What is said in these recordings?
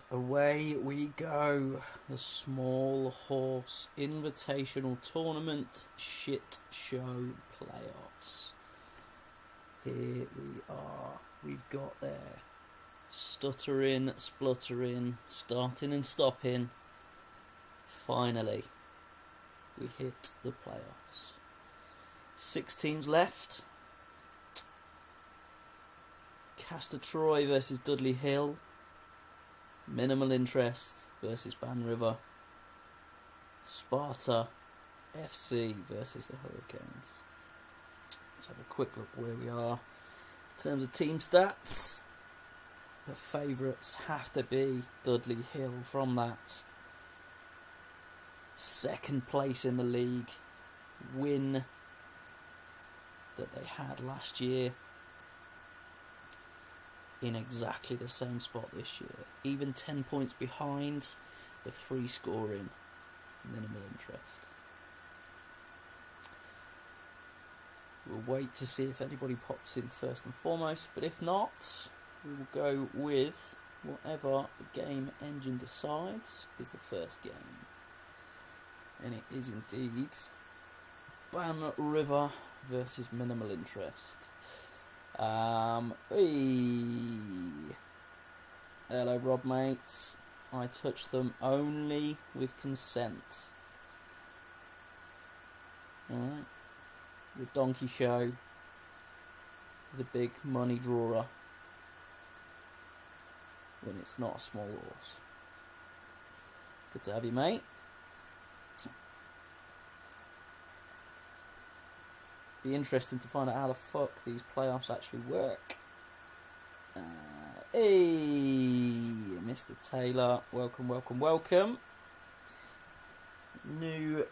Away we go. The Small Horse Invitational Tournament Shit Show Playoffs. Here we are. We've got there. Stuttering, spluttering, starting and stopping. Finally, we hit the playoffs. 6 teams left. Castor Troy versus Dudley Hill. Minimal Interest versus Ban River. Sparta FC versus the Hurricanes. Let's have a quick look where we are. In terms of team stats, the favourites have to be Dudley Hill from that second place in the league win that they had last year. In exactly the same spot this year, even 10 points behind the free scoring Minimal Interest. We'll wait to see if anybody pops in first and foremost, but if not, we will go with whatever the game engine decides is the first game. And it is indeed Ban River versus Minimal Interest. Hello Rob, mate. I touch them only with consent. Alright. The donkey show is a big money drawer when it's not a small horse. Good to have you, mate. Be interesting to find out how the fuck these playoffs actually work. Hey, Mr. Taylor, welcome, welcome, welcome. New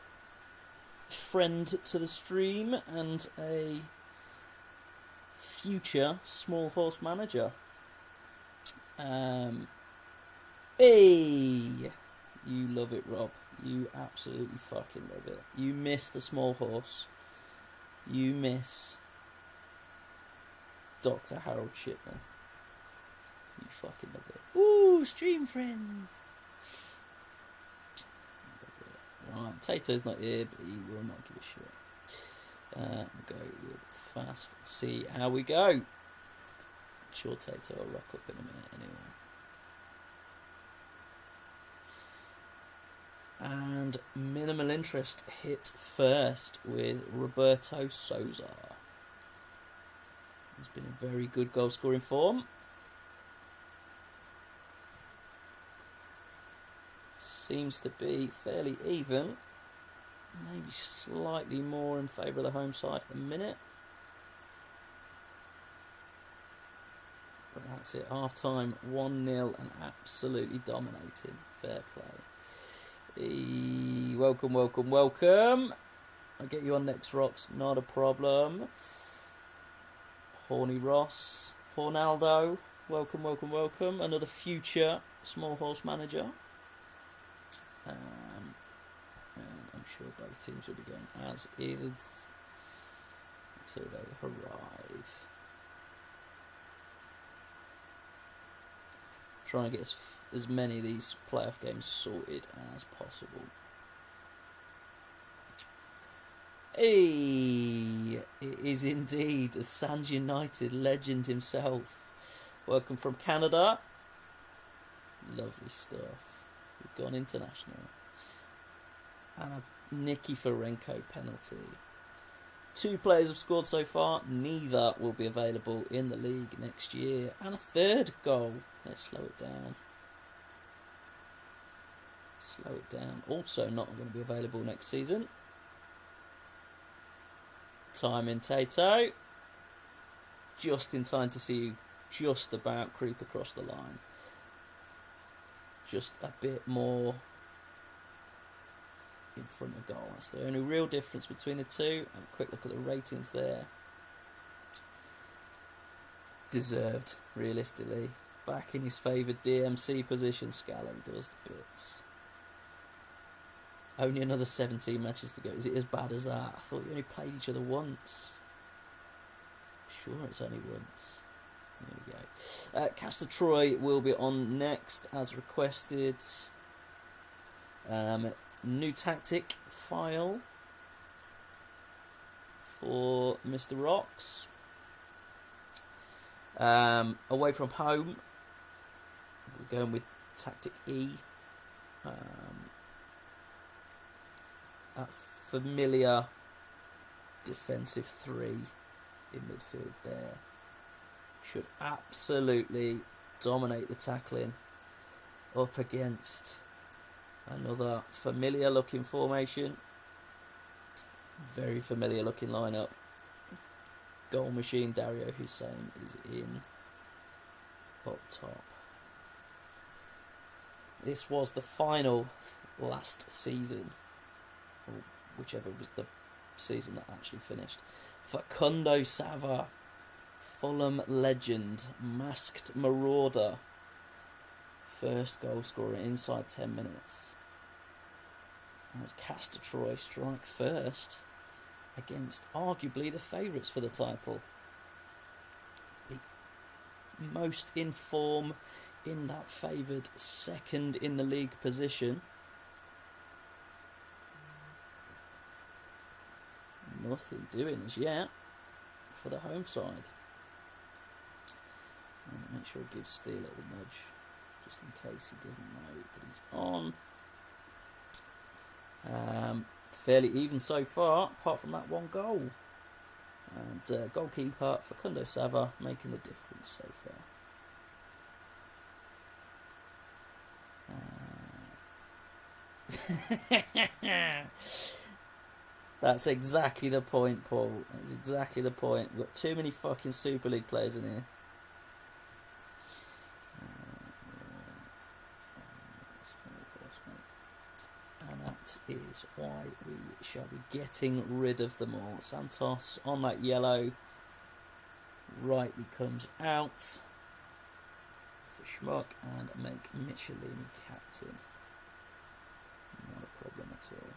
friend to the stream and a future small horse manager. Hey, you love it, Rob. You absolutely fucking love it. You miss the small horse. You miss Dr. Harold Shipman. You fucking love it. Ooh, stream friends. Right, Tato's not here, but he will not give a shit. We'll go with fast, see how we go. I'm sure Tato will rock up in a minute anyway. And Minimal Interest hit first with Roberto Souza. He's been in very good goal scoring form. Seems to be fairly even. Maybe slightly more in favour of the home side at the minute. But that's it. Half time 1-0 and absolutely dominating. Fair play. Welcome, welcome, welcome. I'll get you on next, Rocks, not a problem. Horny Ross, Hornaldo, welcome, welcome, welcome. Another future small horse manager. And I'm sure both teams will be going as is until they arrive. Trying to get as many of these playoff games sorted as possible. Hey, it is indeed a Sands United legend himself. Welcome from Canada. Lovely stuff. We've gone international. And a Nicky Ferenko penalty. 2 players have scored so far. Neither will be available in the league next year. And a 3rd goal. Let's slow it down. Slow it down. Also not going to be available next season. Time in Tato. Just in time to see you just about creep across the line. Just a bit more in front of goal. That's the only real difference between the two. Have a quick look at the ratings there. Deserved, realistically. Back in his favoured DMC position, Scally does the bits. Only another 17 matches to go. Is it as bad as that? I thought you only played each other once. Sure, it's only once. There we go. Castor Troy will be on next as requested. New tactic file for Mr. Rocks. Away from home, we're going with tactic E. That familiar defensive 3 in midfield there should absolutely dominate the tackling up against another familiar looking formation. Very familiar looking lineup. Goal machine Dario Hussein is in up top. This was the final last season, or whichever was the season that actually finished, Facundo Sava, Fulham legend, masked marauder, first goal scorer inside 10 minutes. As Castor Troy strike first against arguably the favourites for the title. The most in form in that favoured second in the league position. Nothing doing as yet for the home side. Make sure I give Steele a little nudge just in case he doesn't know that he's on. Fairly even so far, apart from that one goal. And goalkeeper Facundo Sava making the difference so far. That's exactly the point, Paul. That's exactly the point. We've got too many fucking Super League players in here. And that is why we shall be getting rid of them all. Santos on that yellow rightly comes out for Schmuck and make Michelin captain. Not a problem at all.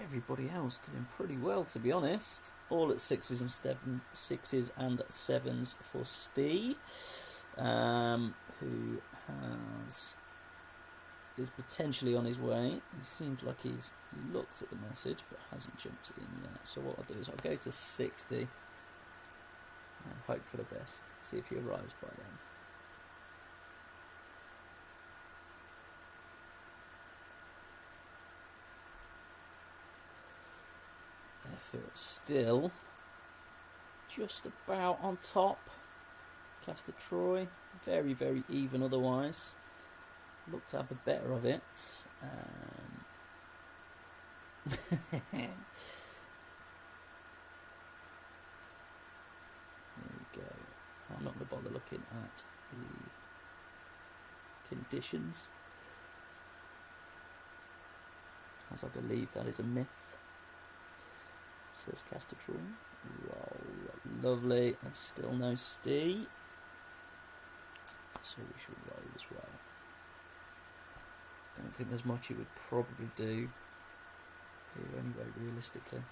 Everybody else doing pretty well, to be honest. All at 6s and 7s for Steve, who is potentially on his way. It seems like he's looked at the message but hasn't jumped in yet. So what I'll do is I'll go to 60 and hope for the best. See if he arrives by then. Effort still just about on top. Castor Troy, very, very even otherwise. Looked to have the better of it. There we go. I'm not going to bother looking at the conditions, as I believe that is a myth. Says Castor Troy. Roll. Lovely. And still no Stee. So we should roll as well. Don't think there's much he would probably do here anyway, realistically.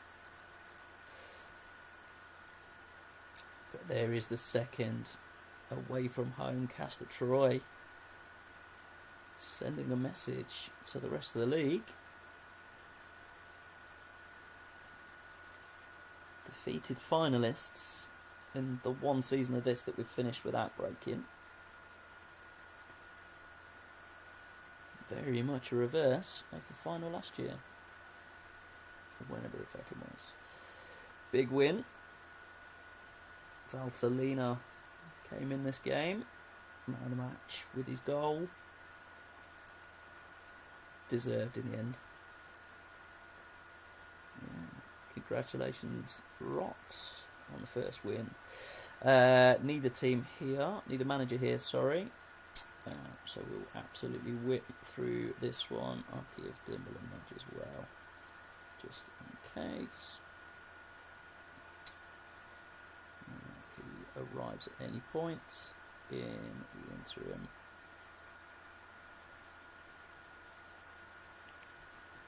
But there is the second away from home Castor Troy, sending a message to the rest of the league. Defeated finalists in the one season of this that we've finished without breaking. Very much a reverse of the final last year, or whenever it fucking was. Big win. Valtellina came in this game, man of the match with his goal. Deserved in the end. Yeah. Congratulations, Rocks, on the first win. Neither manager here, sorry. So we'll absolutely whip through this one. I'll give Dimble a nudge as well, just in case he arrives at any point in the interim.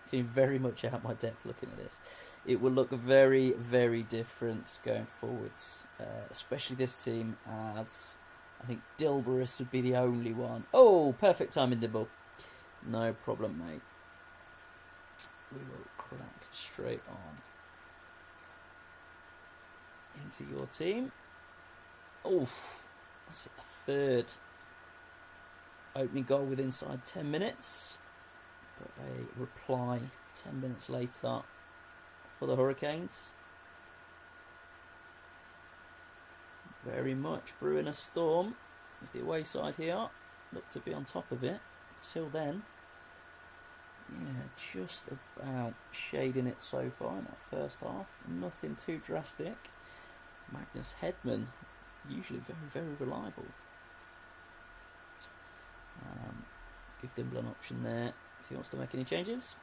feeling very much out my depth looking at this. It will look very, very different going forwards, especially this team, as I think Dilberus would be the only one. Oh, perfect timing, Dibble. No problem, mate. We will crack straight on into your team. Oof, that's a third opening goal with inside 10 minutes. But a reply 10 minutes later for the Hurricanes. Very much brewing a storm as the away side here look to be on top of it. Till then, yeah, just about shading it so far in that first half. Nothing too drastic. Magnus Hedman, usually very, very reliable. Give Dimble an option there if he wants to make any changes.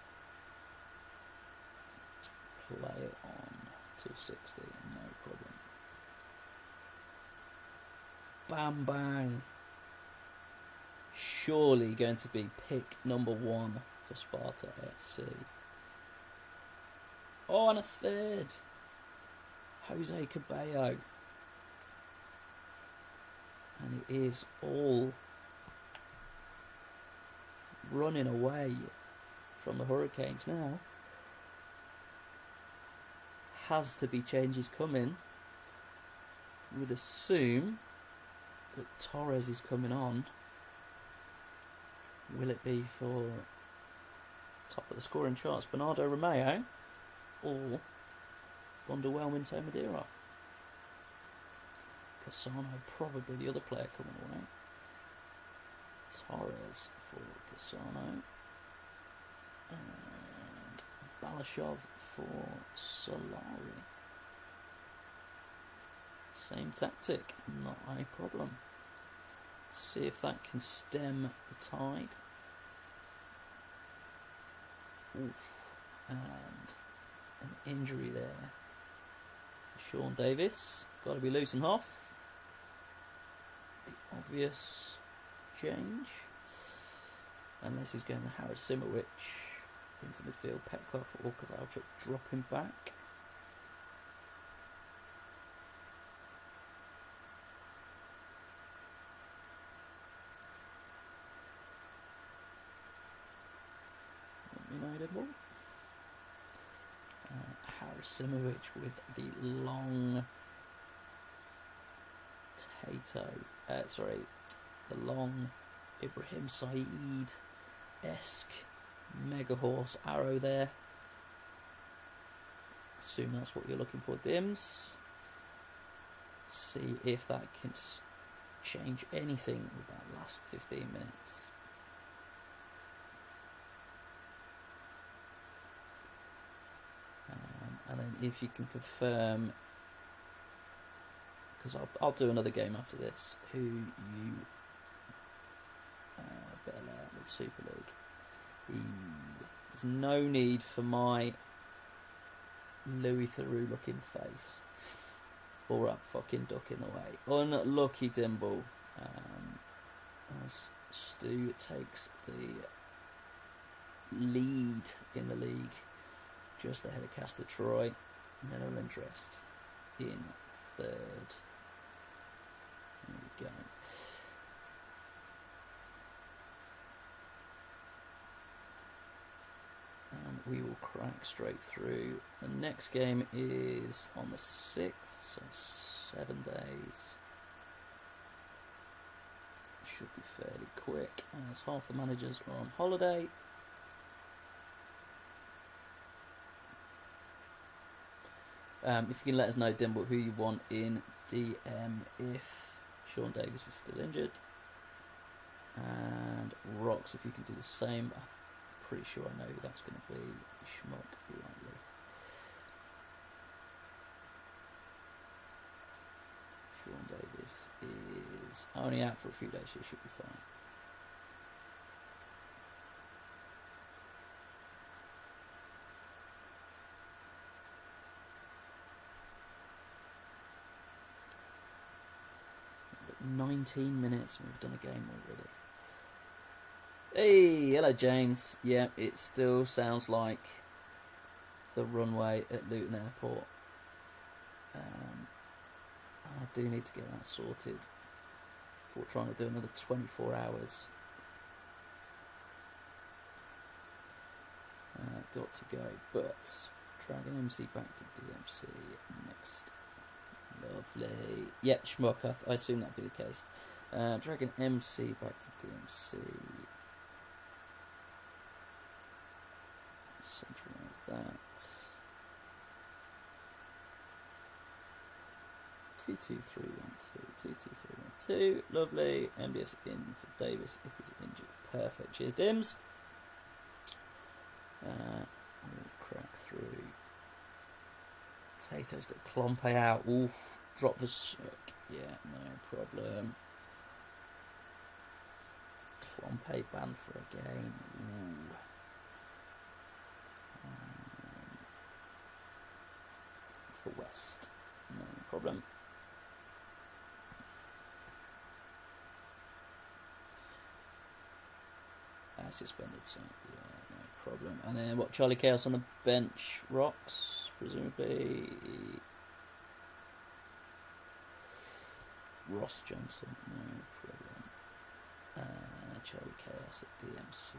Play it on to 60, no problem. Bam bang. Surely going to be pick number 1 for Sparta FC. Oh, and a third. Jose Cabello. And it is all running away from the Hurricanes now. Has to be changes coming. Would assume that Torres is coming on. Will it be for top of the scoring charts Bernardo Romeo or Wonderwhelming Madeira? Cassano, probably the other player coming away. Torres for Cassano and Balashov for Solari. Same tactic, not a problem. See if that can stem the tide. Oof, and an injury there. Sean Davis, got to be loose and off. The obvious change, unless he's going to Harris Simowicz into midfield, Petkov or Kowalczyk dropping back. Harris Simowicz with the long the long Ibrahim Saeed-esque mega horse arrow there. Assume that's what you're looking for, Dims. See if that can change anything with that last 15 minutes. And then if you can confirm, because I'll do another game after this, who you better lay out with Super League. There's no need for my Louis Theroux looking face or a fucking duck in the way. Unlucky Dimble, as Stu takes the lead in the league. Just ahead of Castor Troy, minimal interest in third. There we go. And we will crack straight through. The next game is on the 6th, so 7 days. Should be fairly quick, as half the managers are on holiday. If you can let us know, Dimble, who you want in DM if Sean Davis is still injured. And Rocks, if you can do the same. I'm pretty sure I know who that's going to be. Schmuck, likely. Sean Davis is only out for a few days, so he should be fine. But 19 minutes and we've done a game already. Hey, hello James. Yeah, it still sounds like the runway at Luton Airport. I do need to get that sorted before trying to do another 24 hours. Got to go, but Dragon MC back to DMC next. Lovely. Yep, Schmuck, I assume that'd be the case. Dragon MC back to DMC. Centralise that. 22312. Lovely. MBS in for Davis if he's injured. Perfect. Cheers, Dims. We'll crack through. Tato's got Clompe out. Oof. Drop the shook. Yeah, no problem. Clompe banned for a game. Ooh. For West. No problem. Suspended, so yeah, no problem. And then what? Charlie Chaos on the bench. Rocks, presumably. Ross Johnson, no problem. Charlie Chaos at DMC.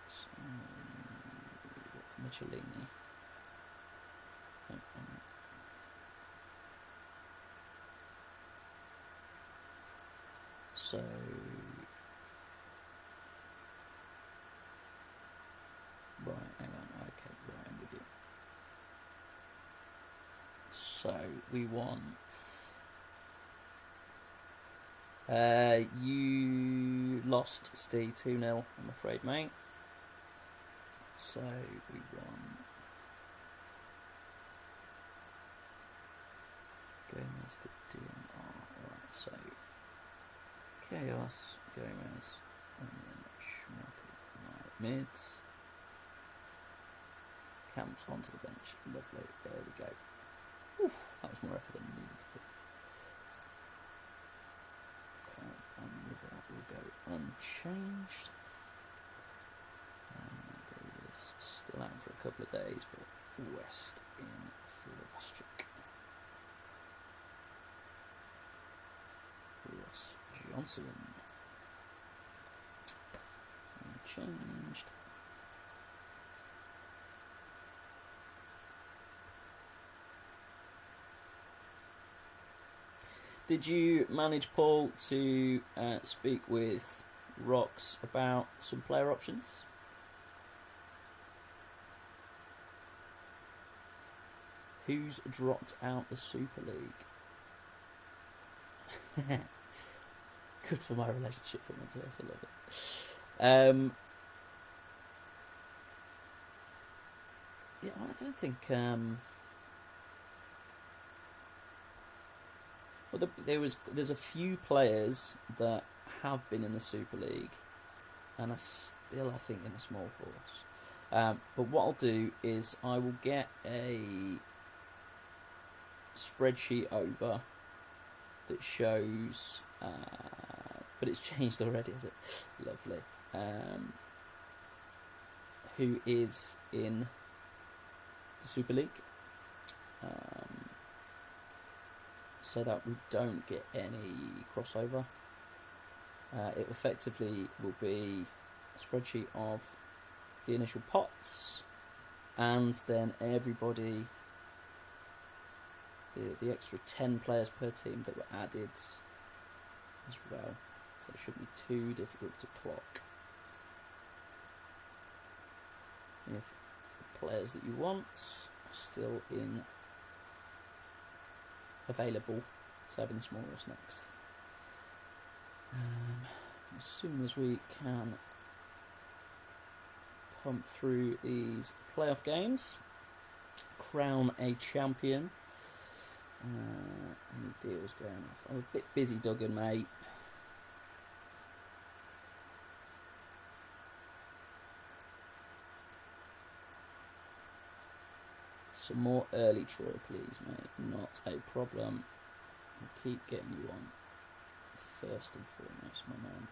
So, Michelini. So right, hang on, okay, right, I'm with you. So we want you lost Steve 2-0, I'm afraid, mate. So we want Gomez to DMR. Alright, so Chaos, Gomez, and then Schmucker, right, mid. Camps onto the bench. Lovely. There we go. Oof, that was more effort than it needed to be. Okay, and with that we'll go unchanged. Davis still out for a couple of days, but West in for Vastrick. Ross Johnson. Unchanged. Did you manage, Paul, to speak with Rox about some player options? Who's dropped out the Super League? Good for my relationship with Matthias, I love it. Yeah, I don't think... well, there's a few players that have been in the Super League and are still, I think, in the small force. But what I'll do is I will get a spreadsheet over that shows, but it's changed already, is it? Lovely. Who is in the Super League, so that we don't get any crossover. It effectively will be a spreadsheet of the initial pots and then everybody, the extra 10 players per team that were added as well, so it shouldn't be too difficult to clock. If the players that you want are still available to have in the small rush next. As soon as we can pump through these playoff games, crown a champion. Any deals going off? I'm a bit busy, Duggan, mate. Some more early Troy, please, mate. Not a problem. I'll keep getting you on first and foremost, my man.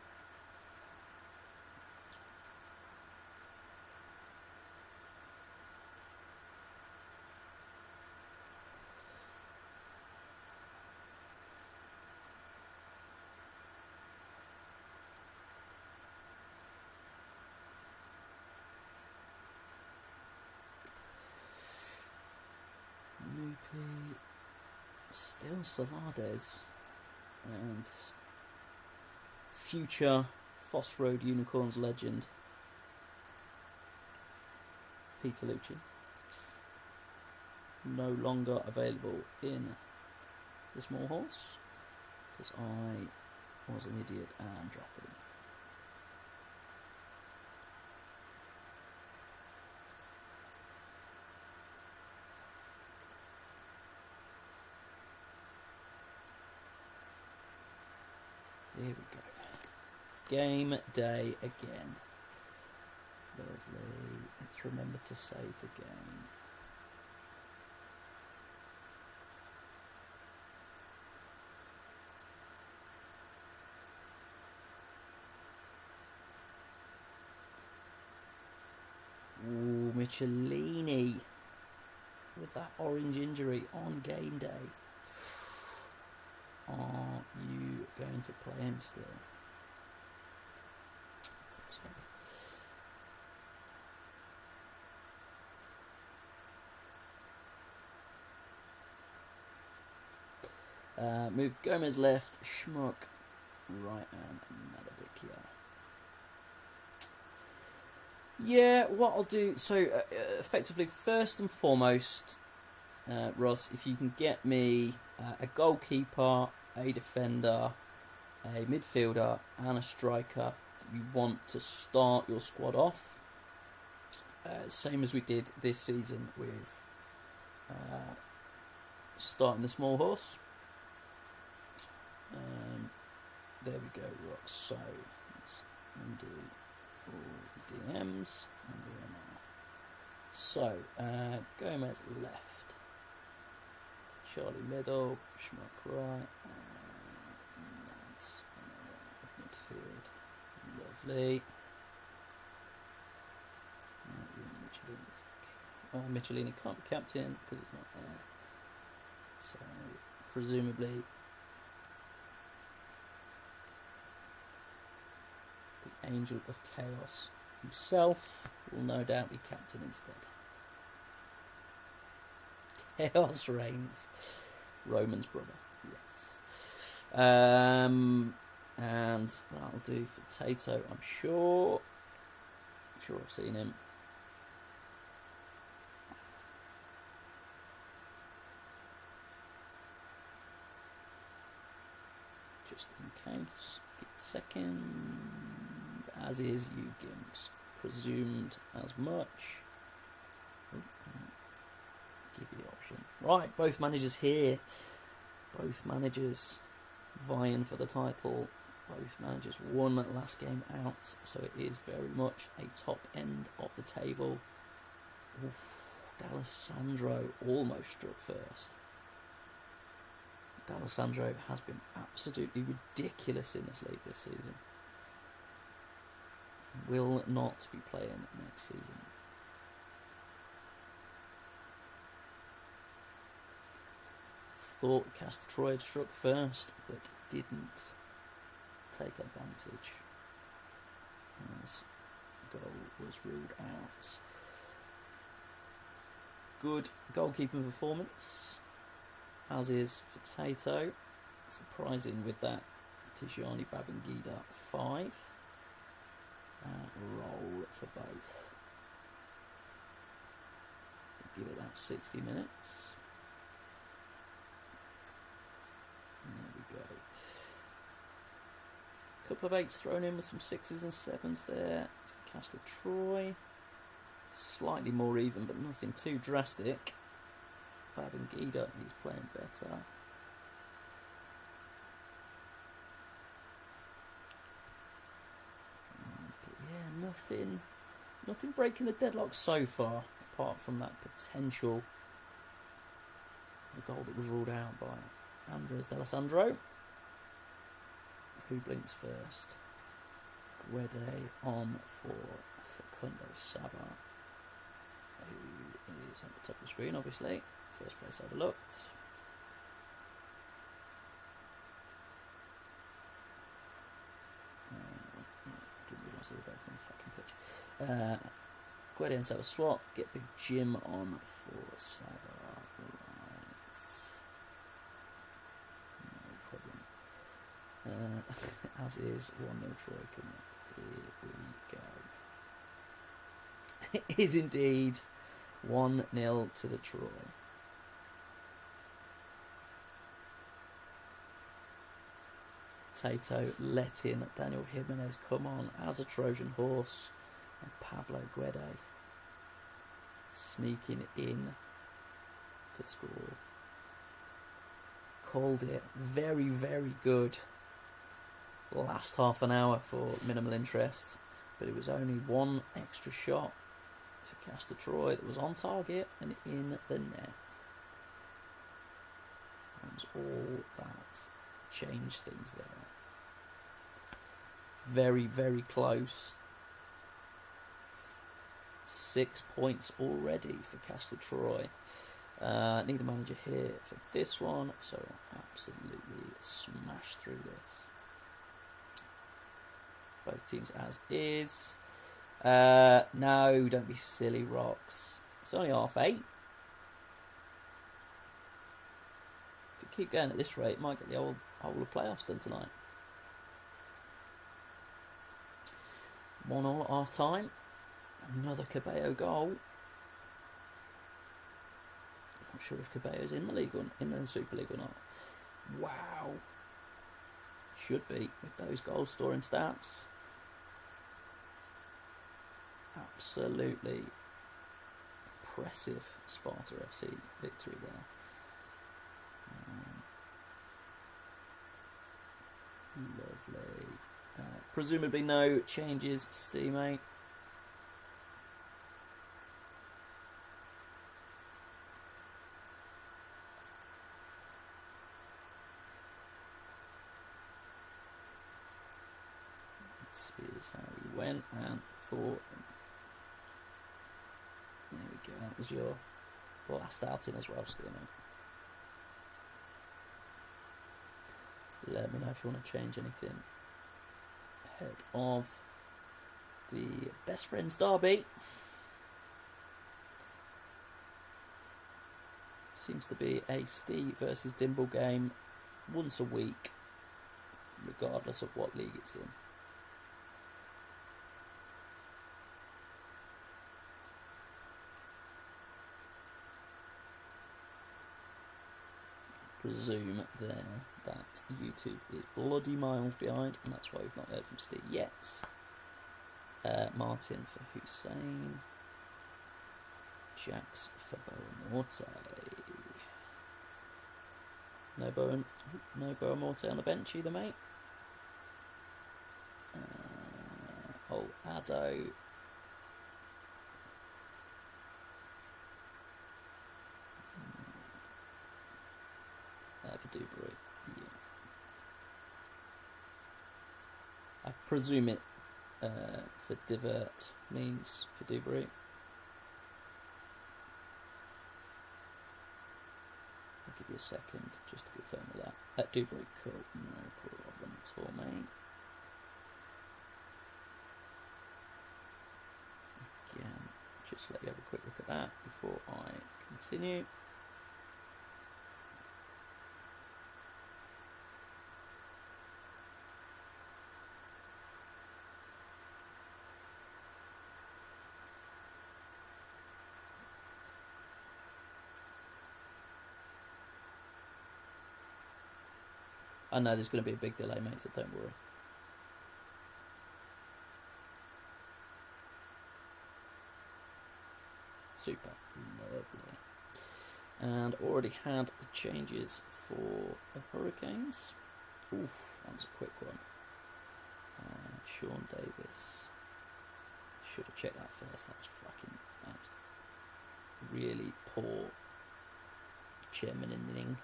Loopy, still Salades, and future Foss Road Unicorns legend Peter Lucci, no longer available in the small horse because I was an idiot and drafted him. There we go. Game day again. Lovely. Let's remember to save the game. Ooh, Michelini with that orange injury on game day. Are you going to play him still? Move Gomez left, Schmuck right, and Madavikia. Yeah, what I'll do, so effectively, first and foremost, Ross, if you can get me a goalkeeper, a defender, a midfielder, and a striker, you want to start your squad off. Same as we did this season with starting the small horse. There we go, Ross. So let's undo all DMs. So Gomez left, Charlie middle, Schmuck right, and that's midfield. Lovely. Michelini can't be captain because it's not there. So presumably the Angel of Chaos himself will no doubt be captain instead. Chaos reigns. Roman's brother, yes. And that'll do for Tato, I'm sure. I'm sure I've seen him. Just in case. Second, as is you Gimps. Presumed as much. Give you the option. Right, both managers here. Both managers vying for the title. Both managers won last game out, so it is very much a top end of the table. Oof, D'Alessandro almost struck first. D'Alessandro has been absolutely ridiculous in this league this season. Will not be playing next season. Thought Castor Troy had struck first, but didn't take advantage as goal was ruled out. Good goalkeeping performance, as is for Tato. Surprising with that Tijani Babangida 5. Roll for both. So give it that 60 minutes. There we go. Couple of 8s thrown in with some 6s and 7s there for Castor Troy. Slightly more even, but nothing too drastic. Babangida is playing better. But yeah, nothing breaking the deadlock so far, apart from that potential the goal that was ruled out by Andres D'Alessandro, Who blinks first? Guede on for Facundo Sava, who is at the top of the screen, obviously. First place overlooked. Didn't realise they were both on the fucking pitch. Guede and Sava swap. Get Big Jim on for Sava. Right. No problem. As is 1-0 Troy coming up. Here we go. It is indeed 1-0 to the Troy. Tato let in Daniel Jimenez come on as a Trojan horse, and Pablo Guede sneaking in to score. Called it very, very good. Last half an hour for minimal interest, but it was only one extra shot for Castor Troy that was on target and in the net. That was all that changed things there. Very, very close. 6 points already for Castor Troy. Neither manager here for this one, so absolutely smash through this. Both teams as is. No, don't be silly, Rocks. It's only 8:30. If you keep going at this rate, might get the whole of playoffs done tonight. 1-1 at half time. Another Cabello goal. Not sure if Cabello's in the league or in the Super League or not. Wow. Should be with those goal scoring stats. Absolutely impressive Sparta FC victory there. Lovely. Presumably no changes, Steamate. This is how we went and thought. There we go, that was your last outing as well, Steamate. Let me know if you want to change anything ahead of the Best Friends Derby. Seems to be a Steve versus Dimble game once a week, regardless of what league it's in. Presume there that YouTube is bloody miles behind, and that's why we've not heard from Steve yet. Martin for Hussein. Jax for Boamorte. No Boamorte on the bench either, mate. Addo. For Dubry, yeah. I presume it for divert means for Dubry. I'll give you a second just to confirm with that. Dubry, cool, no problem at all, mate. Again, just let you have a quick look at that before I continue. I know there's going to be a big delay, mate, so don't worry. Super. Lovely. And already had the changes for the Hurricanes. Oof, that was a quick one. Sean Davis. Should have checked that first. That was really poor chairman inning.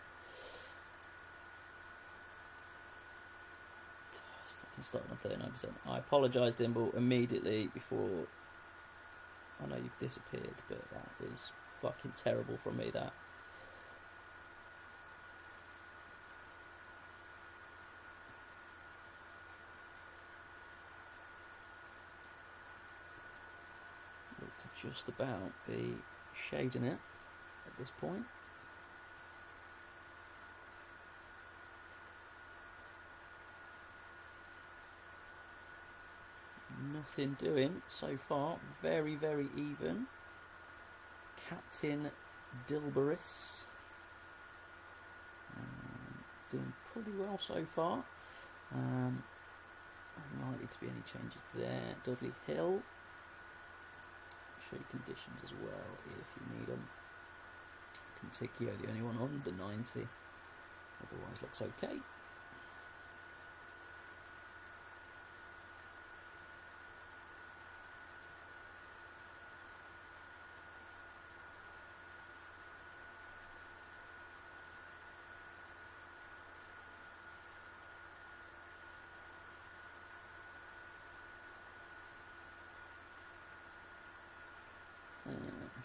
starting on 39%. I apologise, Dimble, immediately before. I know you've disappeared, but that was fucking terrible from me, that. Look to just about be shading it at this point. Nothing doing so far. Very, very even. Captain Dilberis doing pretty well so far. Unlikely to be any changes there. Dudley Hill. Show you conditions as well if you need them. Conticchio, the only one under 90. Otherwise looks okay.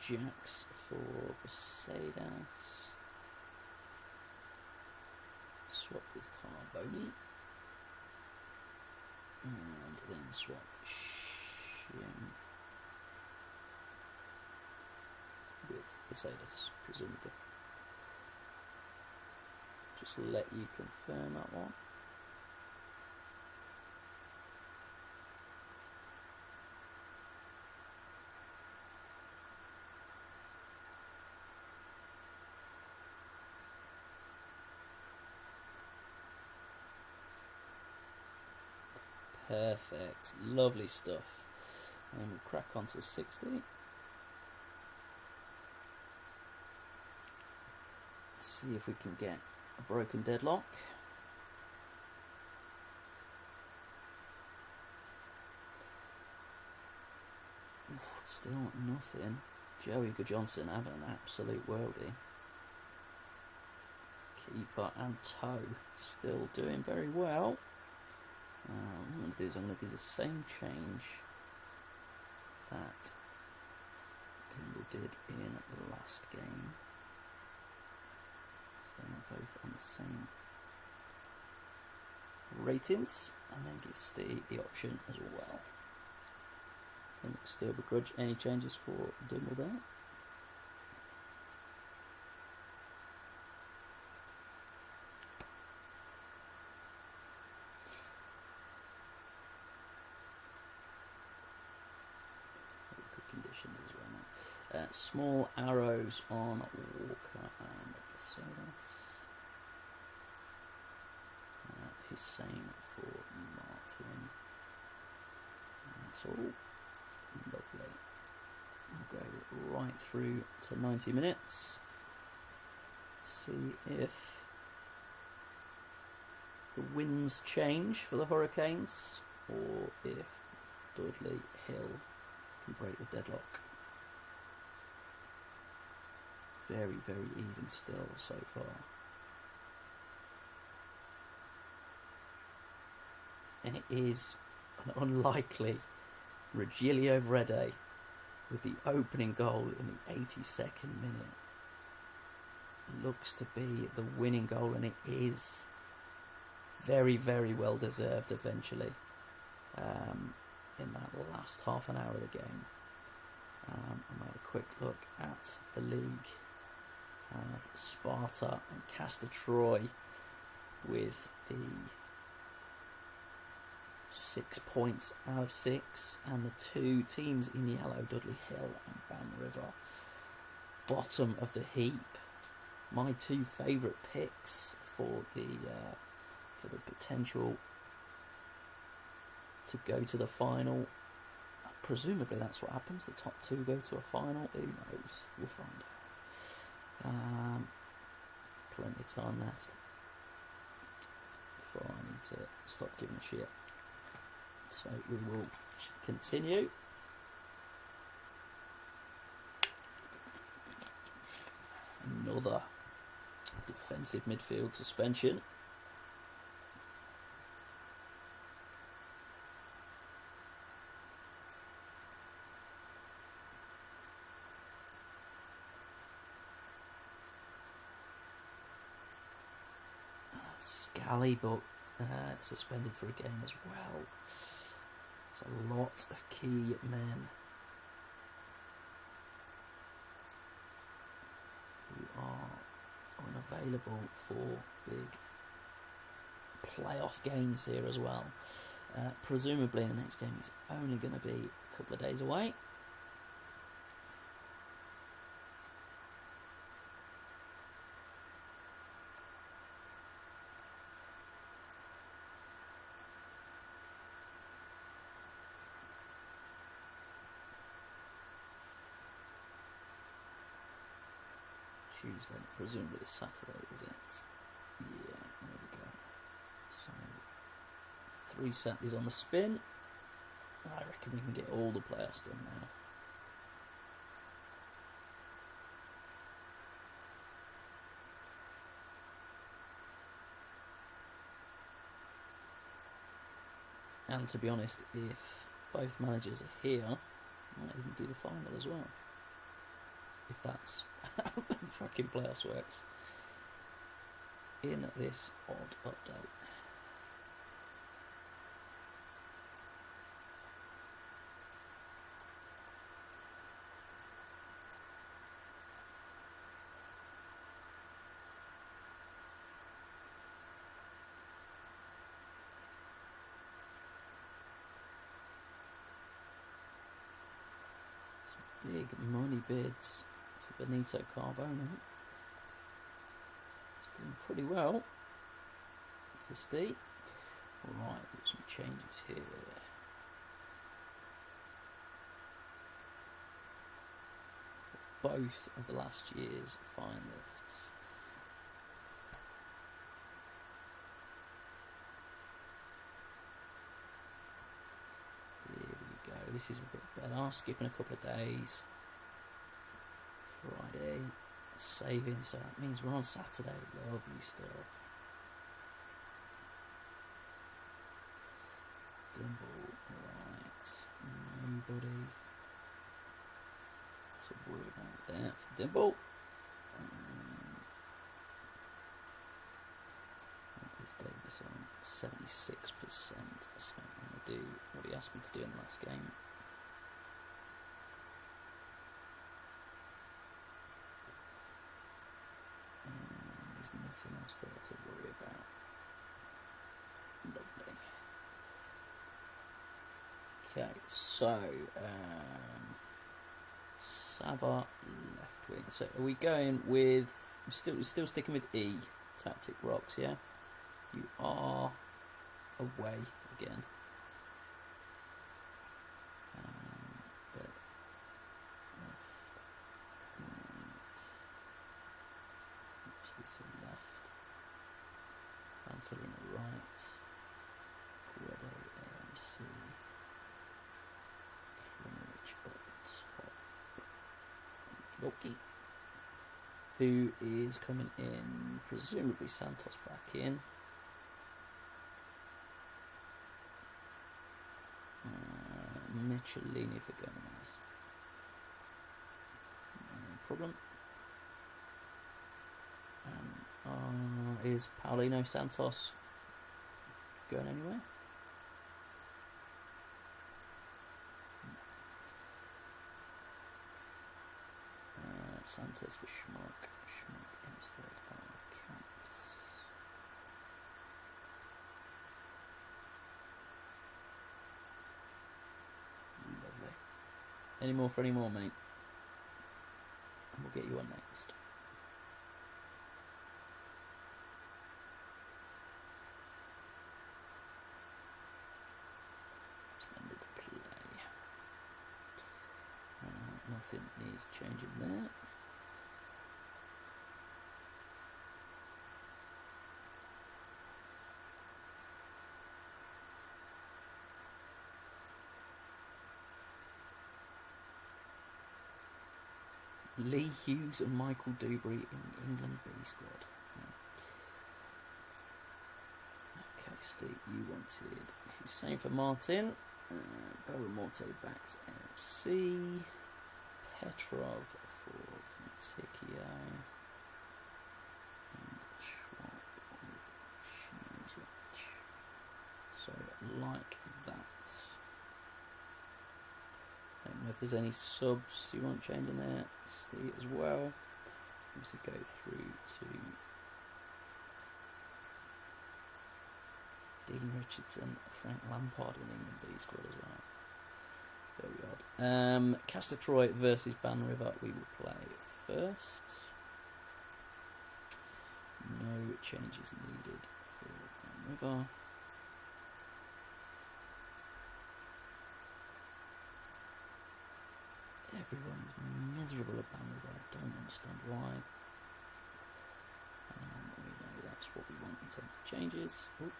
Jacks for Besadas. Swap with Carboni. And then swap Shim with Besadas, presumably. Just let you confirm that one. Perfect, lovely stuff. And we'll crack on till 60. See if we can get a broken deadlock. Oof, still nothing. Joey Johnson having an absolute worldie. Keeper and toe still doing very well. What I'm going to do is I'm going to do the same change that Timble did in the last game. So they're both on the same ratings, and then give Steve the option as well. And still begrudge any changes for Dimble there. Conditions as well. Small arrows on Walker and Besadas. His same for Martin. That's all. Lovely. We'll go right through to 90 minutes. See if the winds change for the Hurricanes, or if Dudley Hill can break the deadlock. Very, very even still so far. And it is an unlikely Regilio Vrede with the opening goal in the 82nd minute. Looks to be the winning goal, and it is very, very well deserved eventually. In that last half an hour of the game. I'm going to have a quick look at the league. Sparta and Castor Troy with the 6 points out of 6, and the two teams in yellow, Dudley Hill and Ban River, bottom of the heap. My two favourite picks for the potential to go to the final. Presumably that's what happens. The top two go to a final. Who knows? We'll find out. Plenty of time left before I need to stop giving a shit. So we will continue. Another defensive midfield suspension. Pally, but suspended for a game as well. It's a lot of key men who are unavailable for big playoff games here as well. Presumably the next game is only going to be a couple of days away. Tuesday, presumably Saturday, is it? Yeah, there we go. So, 3 Saturdays on the spin. I reckon we can get all the playoffs done now. And to be honest, if both managers are here, I might even do the final as well. If that's how the fucking playoffs works. In this odd update. Big money bids for Benito Carbone. He's doing pretty well for Steve. Alright, we've got some changes here. Both of the last year's finalists. This is a bit better, skipping a couple of days. Friday, saving, so that means we're on Saturday. Lovely stuff. Dimble, right. Nobody to worry about there for Dimble. What is Davis on? 76%. So I'm going to do what he asked me to do in the last game. There's nothing else there to worry about. Lovely. Okay, so Sava left wing. So are we going with still sticking with E tactic rocks? Yeah, you are away again. But left, right. Oops, this one left. Antonina right. Guedo AMC. Climich up top. Okie dokie. Who is coming in? Presumably Santos back in. Michelini for Gomez. No problem. Is Paulino Santos going anywhere? Santos for Schmuck. Schmuck instead of Camps. Lovely. Any more for any more, mate? And we'll get you on next. Splendid play. Nothing needs changing there. Lee Hughes and Michael Dewberry in the England B squad. Okay, Steve, you wanted Hussein for Martin. Morte back to MC. Petrov for Conticchio. And Schwab with like that. Don't know if there's any subs you want changing there. Steve as well. Obviously go through to Dean Richardson, Frank Lampard in the England B squad as well. Very odd. Castor Troy versus Ban River. We will play first. No changes needed for Ban River. Everyone is miserable at Ban River. I don't understand why. We know that's what we want in terms of changes. Ooh,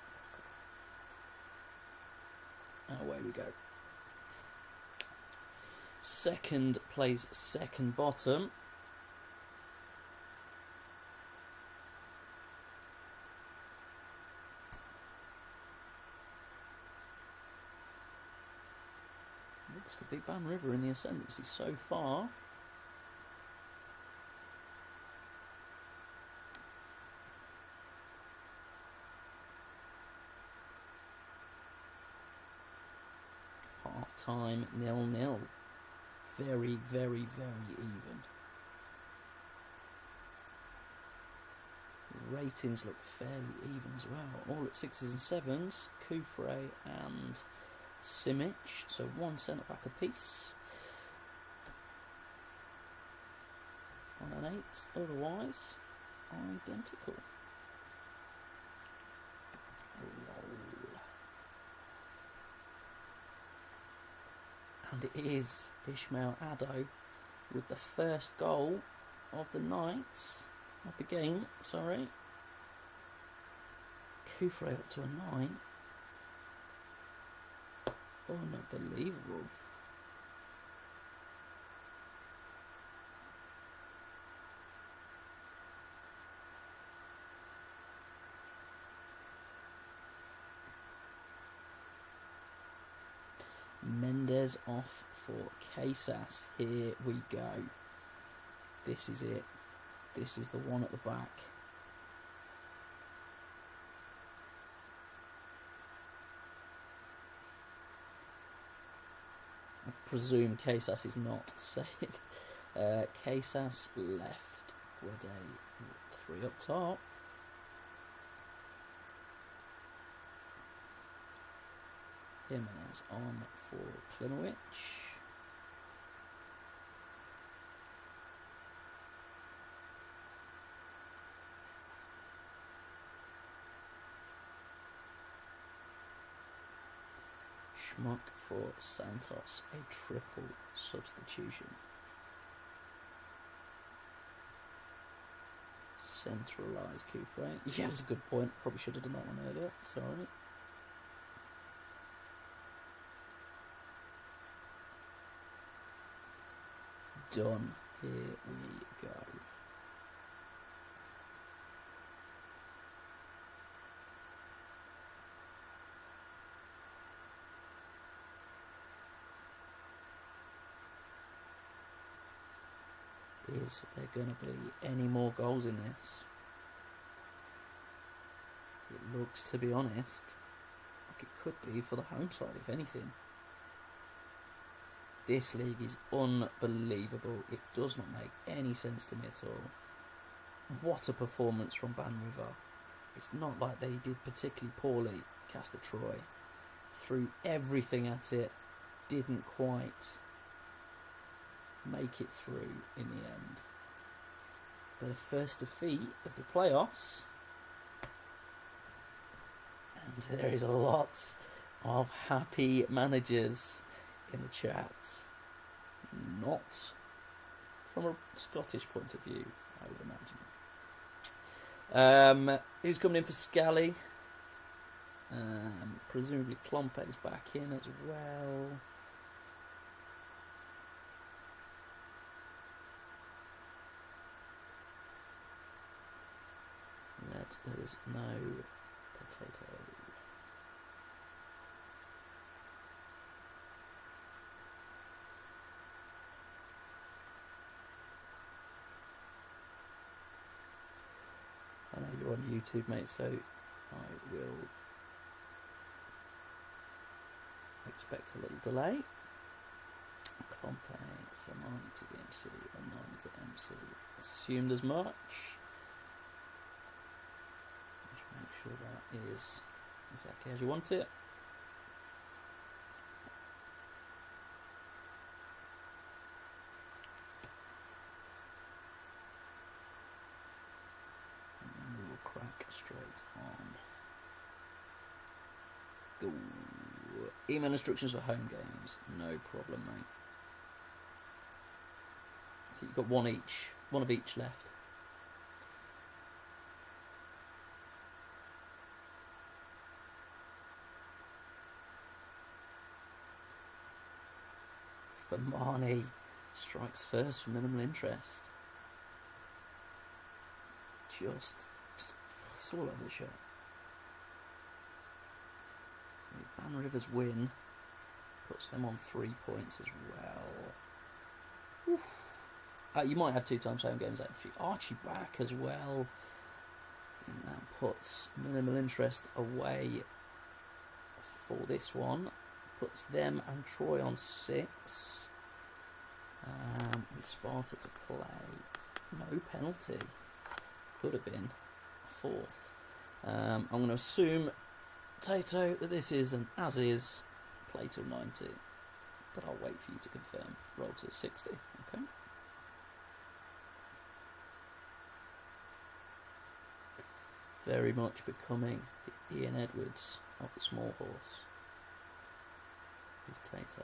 and away we go. Second plays second bottom. Looks to be Ban River in the ascendancy so far. Half time 0-0. Very, very, very even. Ratings look fairly even as well. All at 6s and 7s. Kufre and Simic, so one centre back apiece. 1 and 8, otherwise identical. Lol. And it is Ishmael Addo with the first goal of the night, of the game, sorry. Kufre up to a 9. Unbelievable. Mendes off for Casas. Here we go. This is it. This is the one at the back. I presume Casas is not saying. Casas left. Guede 3 up top. Jimenez on for Klimowicz. Schmuck for Santos. A triple substitution. Centralised Kufre. Yeah, that's a good point. Probably should have done that one earlier. Sorry. Done. Here we go. Is there going to be any more goals in this? It looks, to be honest, like it could be for the home side, if anything. This league is unbelievable. It does not make any sense to me at all. What a performance from Ban River. It's not like they did particularly poorly. Castor Troy threw everything at it, didn't quite make it through in the end. Their first defeat of the playoffs. And there is a lot of happy managers in the chat. Not from a Scottish point of view, I would imagine. Who's coming in for Scally? Presumably Klompe is back in as well. Let us know. Potato. I know you're on YouTube, mate, so I will expect a little delay. Clompe, Fermani to the MC, Anani to MC. Assumed as much. Just make sure that is exactly as you want it. And then we will crack straight on. Go. Email instructions for home games. No problem, mate. So you've got one of each left. Fermani strikes first for minimal interest. Just it's all over the shop. Ban Rivers win puts them on 3 points as well. You might have 2 times home games actually. Archie back as well. And that puts minimal interest away for this one. Puts them and Troy on 6. With Sparta to play. No penalty. Could have been a 4th. I'm going to assume, Tato, that this is an as-is play till 90. But I'll wait for you to confirm. Roll till 60. Okay. Very much becoming the Ian Edwards of the small horse. Is Tato.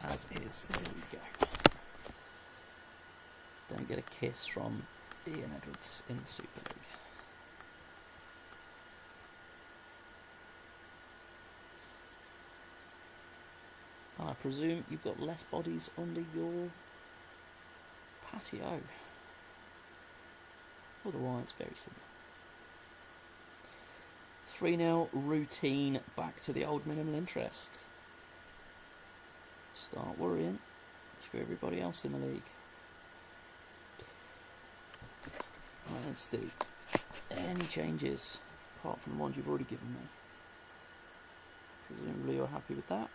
As is, there we go. Don't get a kiss from Ian Edwards in the Super League. And I presume you've got less bodies under your patio. Otherwise, very similar. 3-0 routine, back to the old minimal interest. Start worrying for everybody else in the league. Right then, Stu. Any changes apart from the ones you've already given me? Presumably you're happy with that.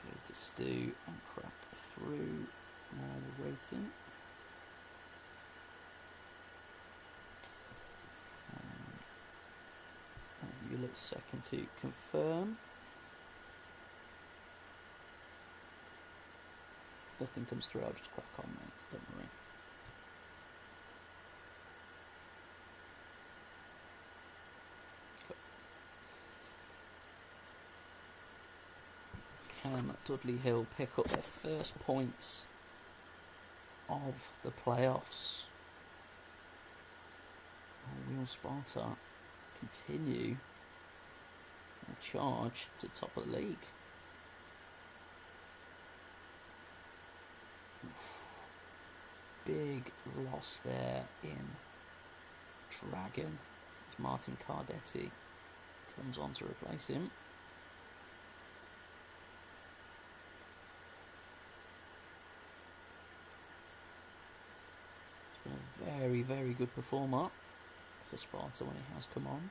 Go to Stu and crack through while we're waiting. You look second to confirm. Nothing comes through, I'll just crack on, mate, don't worry. Cool. Can Dudley Hill pick up their first points of the playoffs? Or will Sparta continue a charge to top of the league? Big loss there in Dragon. Martin Cardetti comes on to replace him. It's been a very, very good performer for Sparta when he has come on.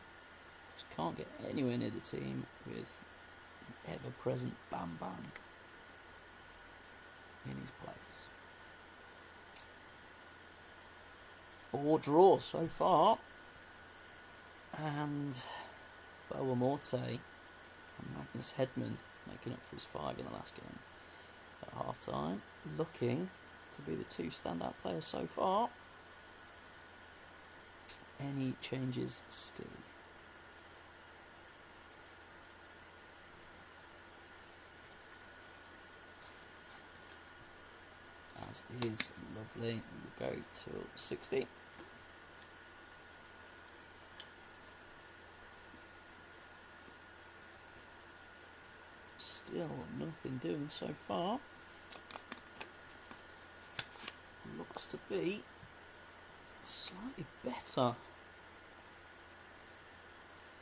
Just can't get anywhere near the team with the ever-present Bam Bam in his place. Or draw so far, and Boa Morte and Magnus Hedman making up for his 5 in the last game at half time, looking to be the 2 standout players so far. Any changes, Steve? As is, lovely. We'll go till 60. Still nothing doing so far. Looks to be slightly better.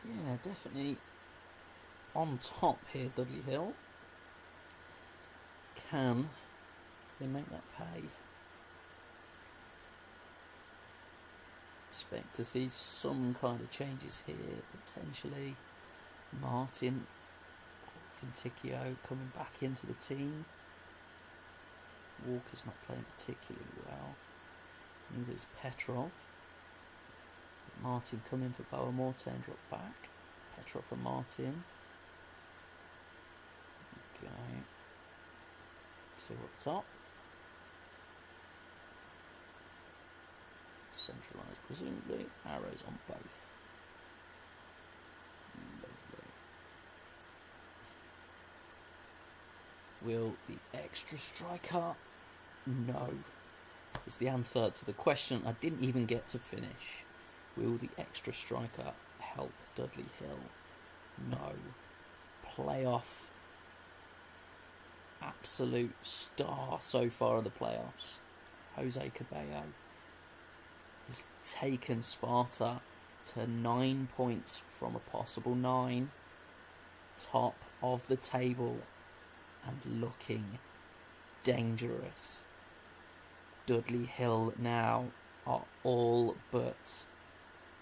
Yeah, definitely on top here, Dudley Hill. Can they make that pay? Expect to see some kind of changes here, potentially. Martin Conticchio coming back into the team. Walker's not playing particularly well. Neither is Petrov. Martin come in for Boa-Morte and drop back. Petrov and Martin. Go. Two up top. Centralised presumably. Arrows on both. Lovely. Will the extra striker? No. Is the answer to the question I didn't even get to finish. Will the extra striker help Dudley Hill? No. Playoff. Absolute star so far in the playoffs. Jose Cabello has taken Sparta to 9 points from a possible 9. Top of the table and looking dangerous. Dudley Hill now are all but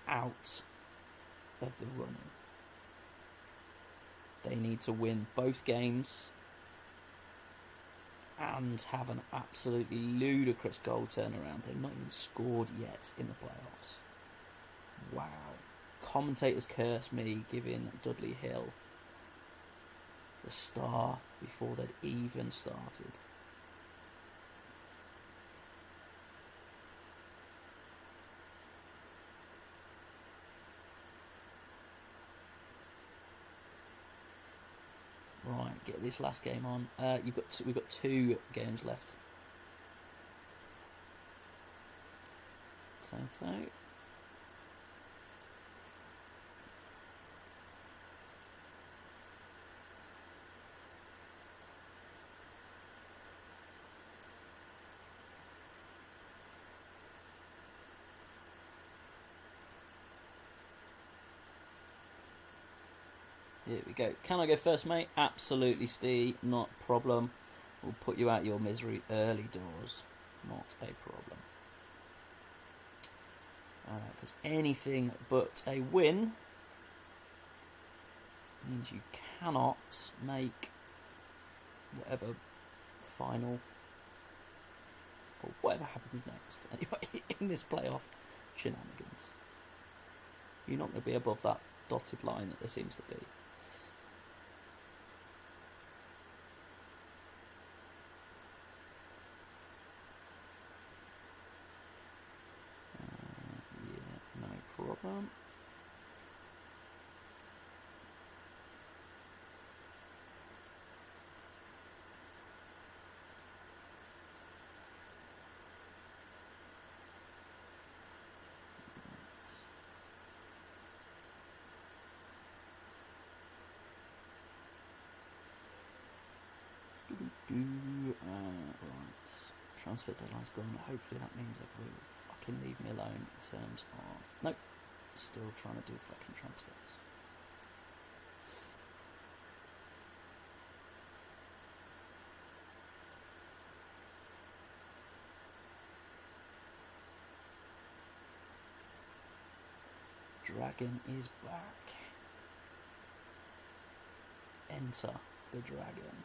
out of the running. They need to win both games and have an absolutely ludicrous goal turnaround. They've not even scored yet in the playoffs. Wow. Commentators curse me giving Dudley Hill the star before they'd even started. Right, get this last game on. We've got 2 games left. Toto. Here we go. Can I go first, mate? Absolutely, Steve. Not a problem. We'll put you out your misery early doors. Not a problem. Because anything but a win means you cannot make whatever final or whatever happens next. Anyway, in this playoff shenanigans, you're not going to be above that dotted line that there seems to be. Problem. Right. Transfer deadline's gone. Hopefully that means everyone will fucking leave me alone in terms of... Nope. Still trying to do fucking transfers. Dragon is back. Enter the dragon.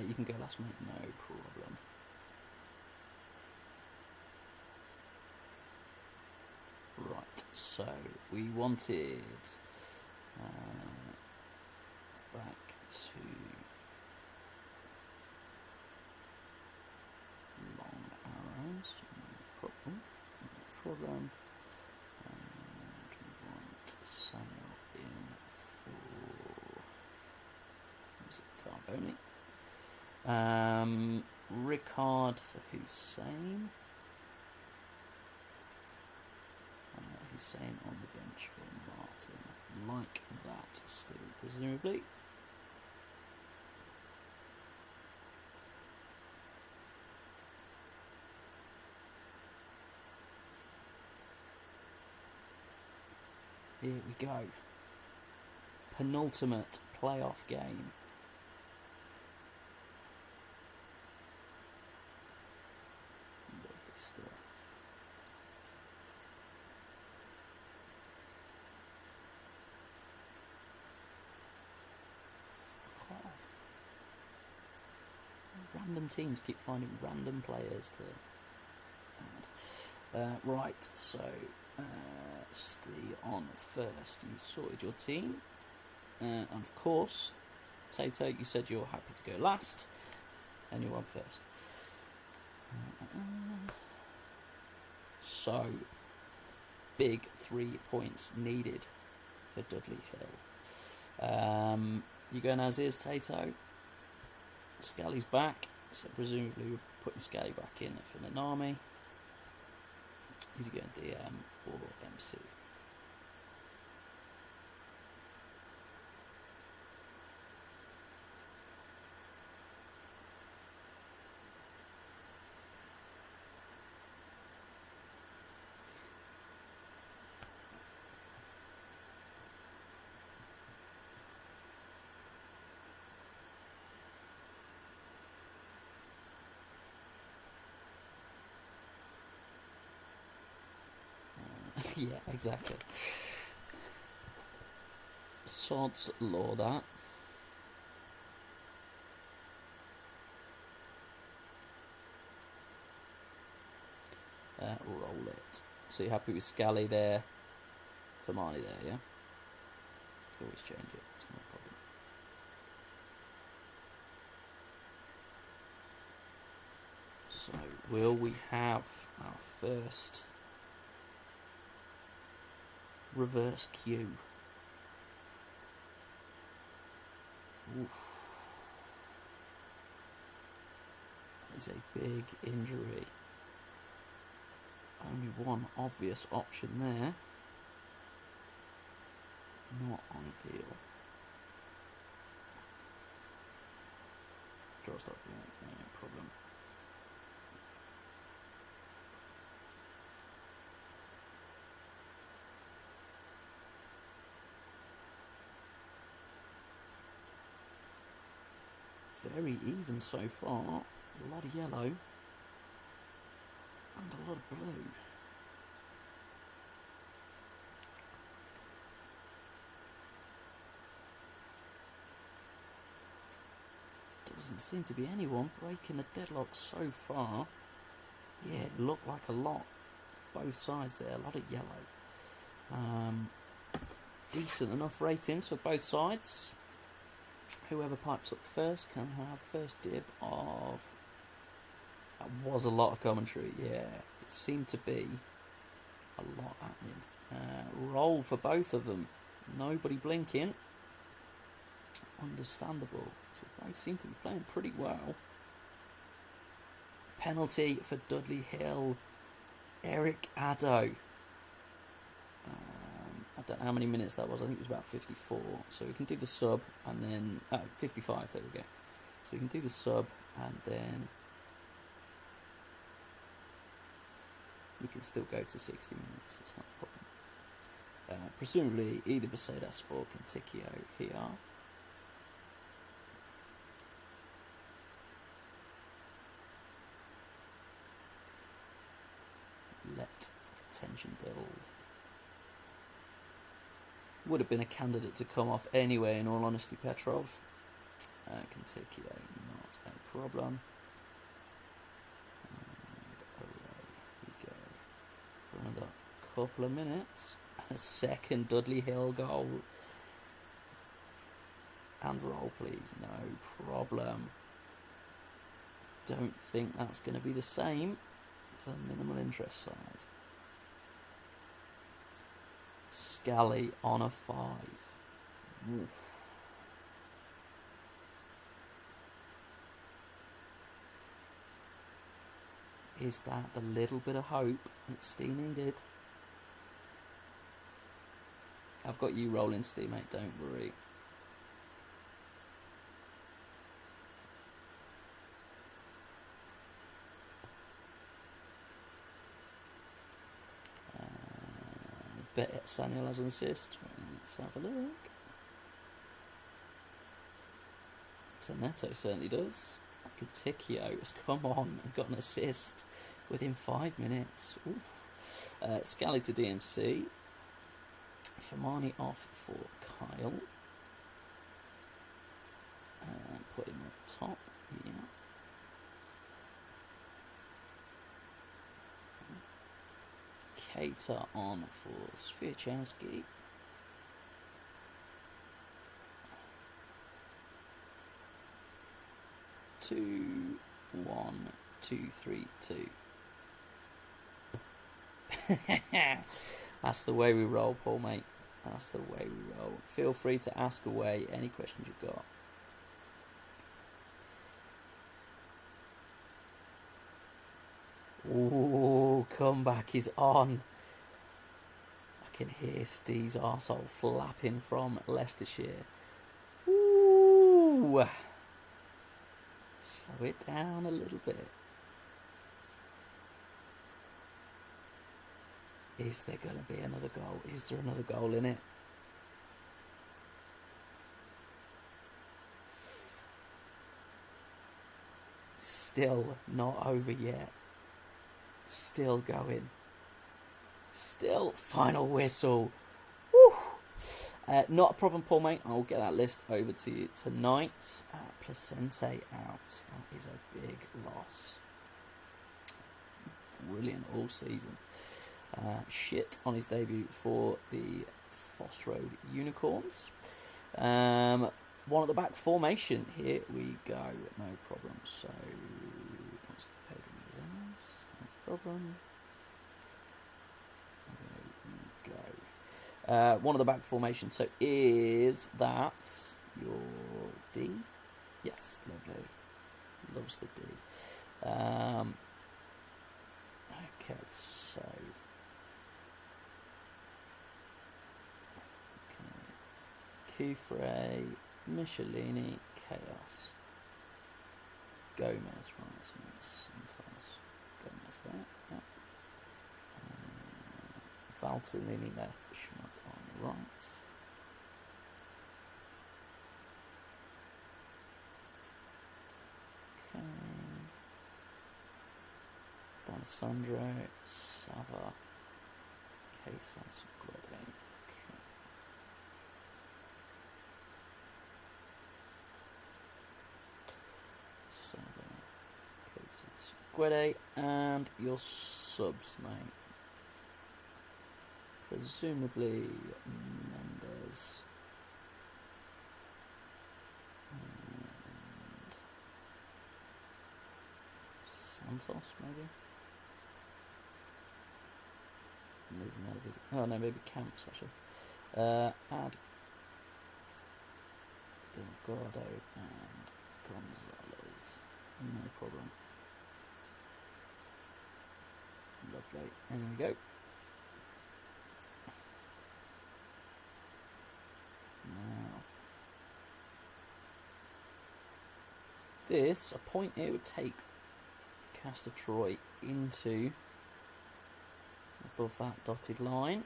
You can go last, mate, no problem. Right, so we wanted back to long arrows, no problem. And we want Samuel in for, was it Carboni? Ricard for Hussein. Hussein on the bench for Martin. Like that still, presumably. Here we go. Penultimate playoff game. Lovely stuff. Fuck off. Random teams keep finding random players to add. Right, so Steve on first. You sorted your team. And of course, Tato, you said you're happy to go last, and you're on first. So, big 3 points needed for Dudley Hill. You going as is, Tato? Scally's back, so presumably we're putting Scally back in for Nanami. Is he going DM or MC? Yeah, exactly. Sod's law that. Roll it. So you're happy with Scally there, for Marnie there, yeah? You can always change it, it's no problem. So, will we have our first reverse Q? Oof. That is a big injury. Only one obvious option there. Not ideal. Draw stuff, yeah, no problem. Very even so far. A lot of yellow and a lot of blue. Doesn't seem to be anyone breaking the deadlock so far. Yeah, it looked like a lot. Both sides there, a lot of yellow. Decent enough ratings for both sides. Whoever pipes up first can have first dib of... That was a lot of commentary, yeah. It seemed to be a lot happening. Roll for both of them. Nobody blinking. Understandable. So both seem to be playing pretty well. Penalty for Dudley Hill. Eric Addo. I don't know how many minutes that was. I think it was about 54. So we can do the sub and then... 55, there we go. So we can do the sub and then... we can still go to 60 minutes. It's not a problem. Presumably either Besedas or Kentikio here. Let tension build. Would have been a candidate to come off anyway, in all honesty, Petrov. Kentikio, not a problem. And away we go for another couple of minutes. A second Dudley Hill goal. And roll, please. No problem. Don't think that's going to be the same for the minimal interest side. Scally on a 5. Oof. Is that the little bit of hope that Steve needed? I've got you rolling, Steve, mate, don't worry. bet Samuel has an assist. Let's have a look. Neto certainly does. Katikio has come on and got an assist within 5 minutes. Oof. Scally to DMC. Famani off for Kyle. And put him up top. Yeah. Keita on for Sviachowski. Two, 1, 2, 3, 2. That's the way we roll, Paul, mate. That's the way we roll. Feel free to ask away any questions you've got. Ooh, comeback is on. I can hear Steve's arsehole flapping from Leicestershire. Ooh. Slow it down a little bit. Is there going to be another goal? Is there another goal in it? Still not over yet. Still going. Still final whistle. Woo! Not a problem, Paul, mate. I'll get that list over to you tonight. Placente out. That is a big loss. Brilliant all season. Shit on his debut for the Foss Road Unicorns. One at the back formation. Here we go. No problem. So, what's the podium reserves? No problem. There we go. One of the back formation. So, is that your D? Yes, lovely. Loves the D. Okay, so. Kufre, Michelini, Chaos, Gomez, right, so sometimes Gomez there, yeah. Valtellini left, Schmuck on the right. Okay. D'Alessandro, Sava, Quesas, Grede. Guede, and your subs, mate. Presumably Mendes and Santos, maybe. Maybe Melvin. Oh no, maybe Camps actually. Add Delgado and Gonzalez. No problem. Lovely. And there we go. Now, this, a point here would take Castor Troy into above that dotted line.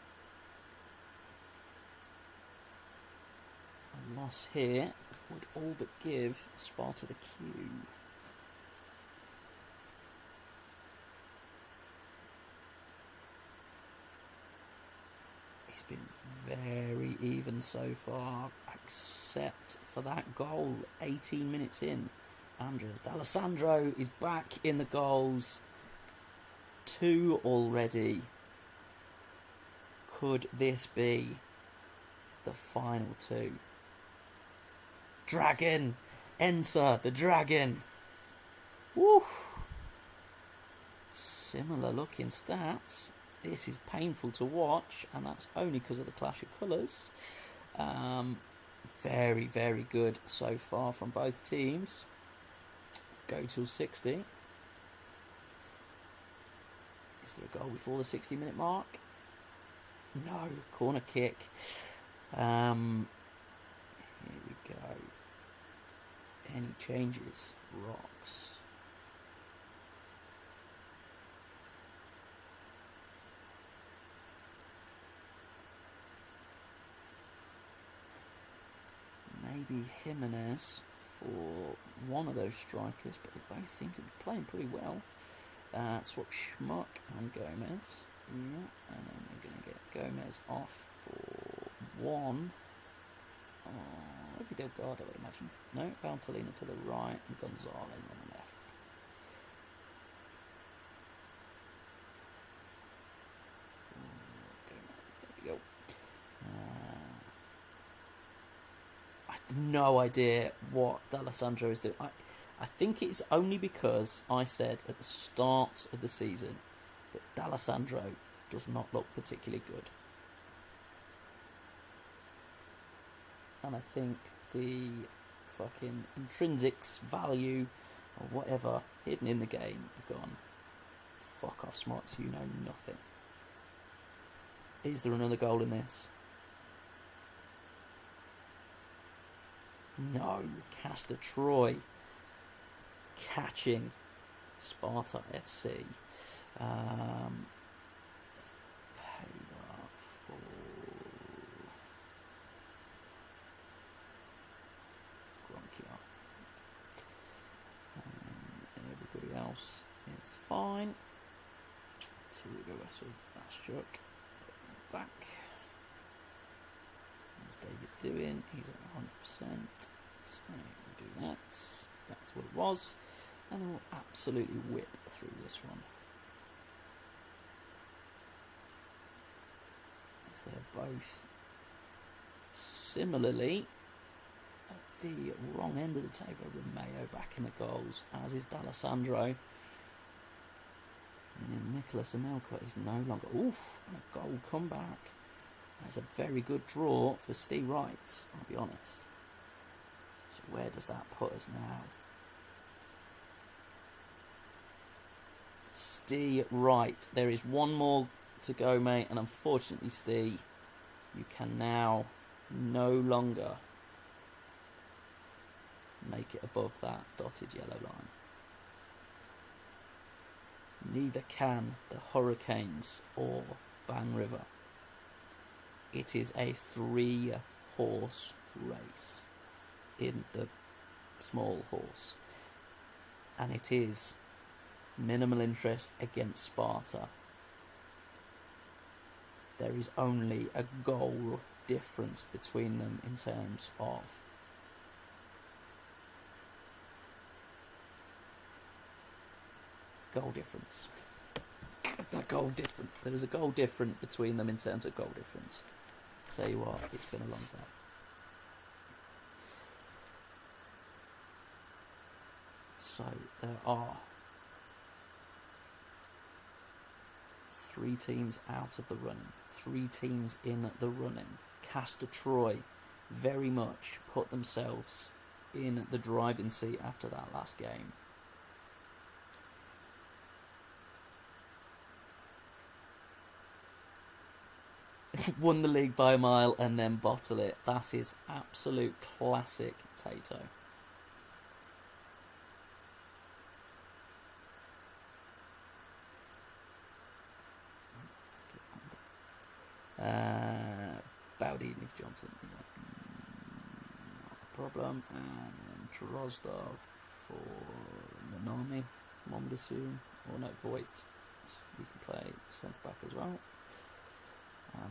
A loss here would all but give Sparta the Q. It's been very even so far, except for that goal 18 minutes in. Andres D'Alessandro is back in the goals. 2 already. Could this be the final 2? Dragon! Enter the dragon! Woo! Similar looking stats. This is painful to watch, and that's only because of the clash of colours. Very, very good so far from both teams. Go till 60. Is there a goal before the 60-minute mark? No, corner kick. Here we go. Any changes? Rocks. Jimenez for one of those strikers, but they both seem to be playing pretty well. Swap Schmuck and Gomez. Yeah, and then we're going to get Gomez off for one. Maybe Delgado, I would imagine. No, Valtellina to the right and Gonzalez on the left. Gomez, there we go. I have no idea what D'Alessandro is doing. I think it's only because I said at the start of the season that D'Alessandro does not look particularly good. And I think the fucking intrinsics value or whatever hidden in the game have gone, fuck off, Smarts, you know nothing. Is there another goal in this? No. Castor Troy catching Sparta FC. And everybody else is fine. So we go Westwood, Bastiuk, back. What's David's doing? He's at 100%. So we'll do that. Back to what it was. And then we'll absolutely whip through this one. As they're both similarly at the wrong end of the table. Romeo back in the goals, as is D'Alessandro. And then Nicholas Anelka is no longer. Oof, and a goal comeback. That's a very good draw for Steve Wright, I'll be honest. So where does that put us now? Steve Wright. There is one more to go, mate, and unfortunately, Steve, you can now no longer make it above that dotted yellow line. Neither can the Hurricanes or Bang River. It is a 3-horse race in the small horse, and it is minimal interest against Sparta. There is only a goal difference between them in terms of goal difference. There is a goal difference between them in terms of goal difference. Tell you what, it's been a long day. So there are 3 teams out of the running, 3 teams in the running. Castor Troy very much put themselves in the driving seat after that last game. Won the league by a mile and then bottle it. That is absolute classic Tato. Bowdy, Nick Johnson, not a problem. And then Drozdov for Monami, one would assume, or no, Voigt. So you can play centre back as well.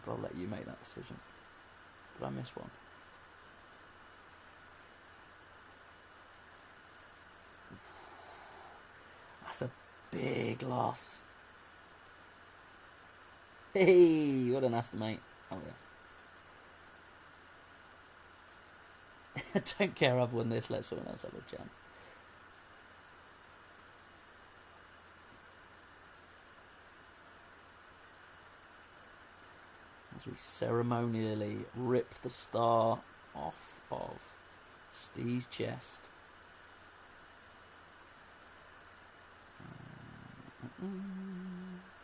But I'll let you make that decision. Did I miss one? That's a big loss. Hey, what a nasty mate. Oh yeah. I don't care, I've won this, let someone else have a jam. As we ceremonially rip the star off of Steve's chest.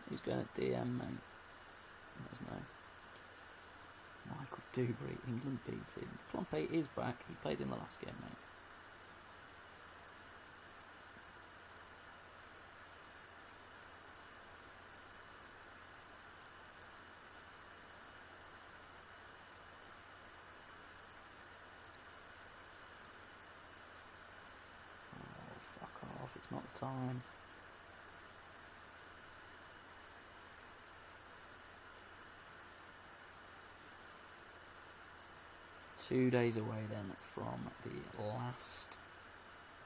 Who's going at DM, mate? There's no. Michael Dubry, England B team. Klompe is back. He played in the last game, mate. off, it's not the time. Two days away then from the last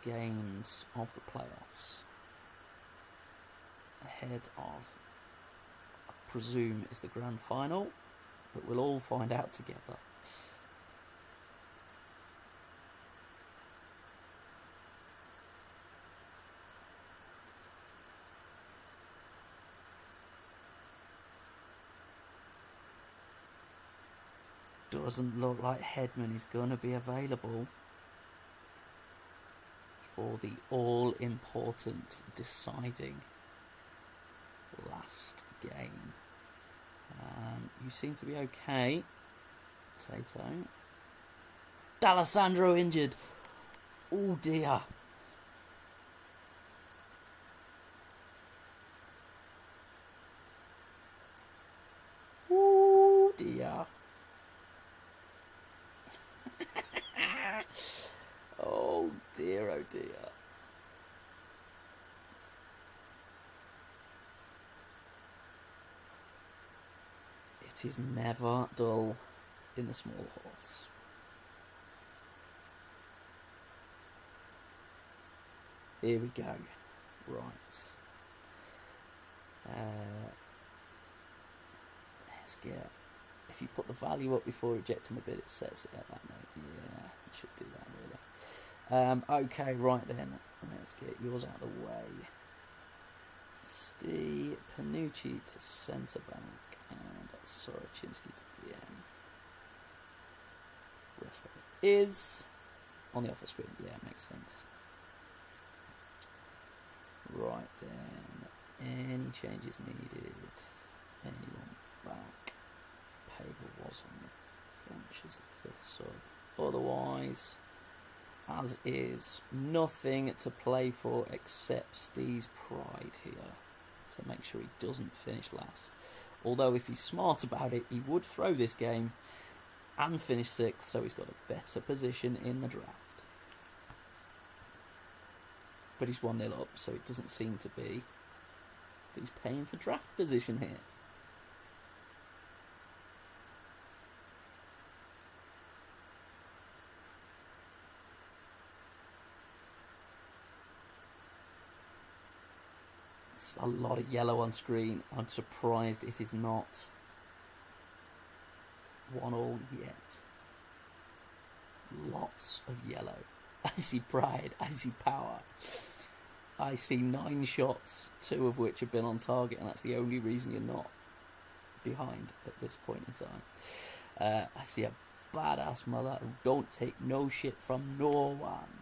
games of the playoffs, ahead of, I presume, is the grand final, but we'll all find out together. Doesn't look like Headman is going to be available for the all-important deciding last game. You seem to be okay, Tato. D'Alessandro injured. Oh dear. Oh dear. Oh dear, oh dear. It is never dull in the small horse. Here we go. Right. Let's get... If you put the value up before rejecting the bid, it sets it at that note. Yeah, it should do that really. Okay, right then. Let's get yours out of the way. Steve Panucci to centre back and Sorochinsky to DM. Rest as is. On the offer screen, yeah, makes sense. Right then. Any changes needed? Anyone back? Paper was on the bench as the fifth sub. Otherwise, as is, nothing to play for except Steve's pride here to make sure he doesn't finish last. Although if he's smart about it, he would throw this game and finish sixth, so he's got a better position in the draft. But he's 1-0 up, so it doesn't seem to be. But he's paying for draft position here. It's a lot of yellow on screen. I'm surprised it is not 1-1 yet. Lots of yellow. I see pride, I see power. I see 9 shots, 2 of which have been on target, and that's the only reason you're not behind at this point in time. I see a badass mother who don't take no shit from no one.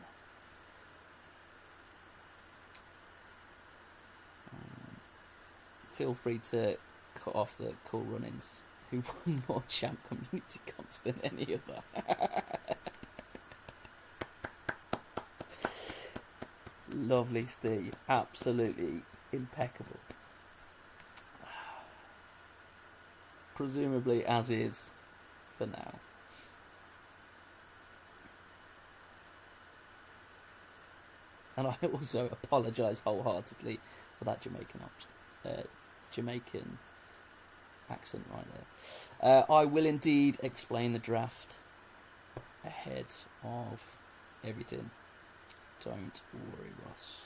Feel free to cut off the cool run-ins who won more champ community comps than any other. Lovely Steve, absolutely impeccable. Presumably as is for now. And I also apologise wholeheartedly for that Jamaican accent right there. I will indeed explain the draft ahead of everything. Don't worry, Ross.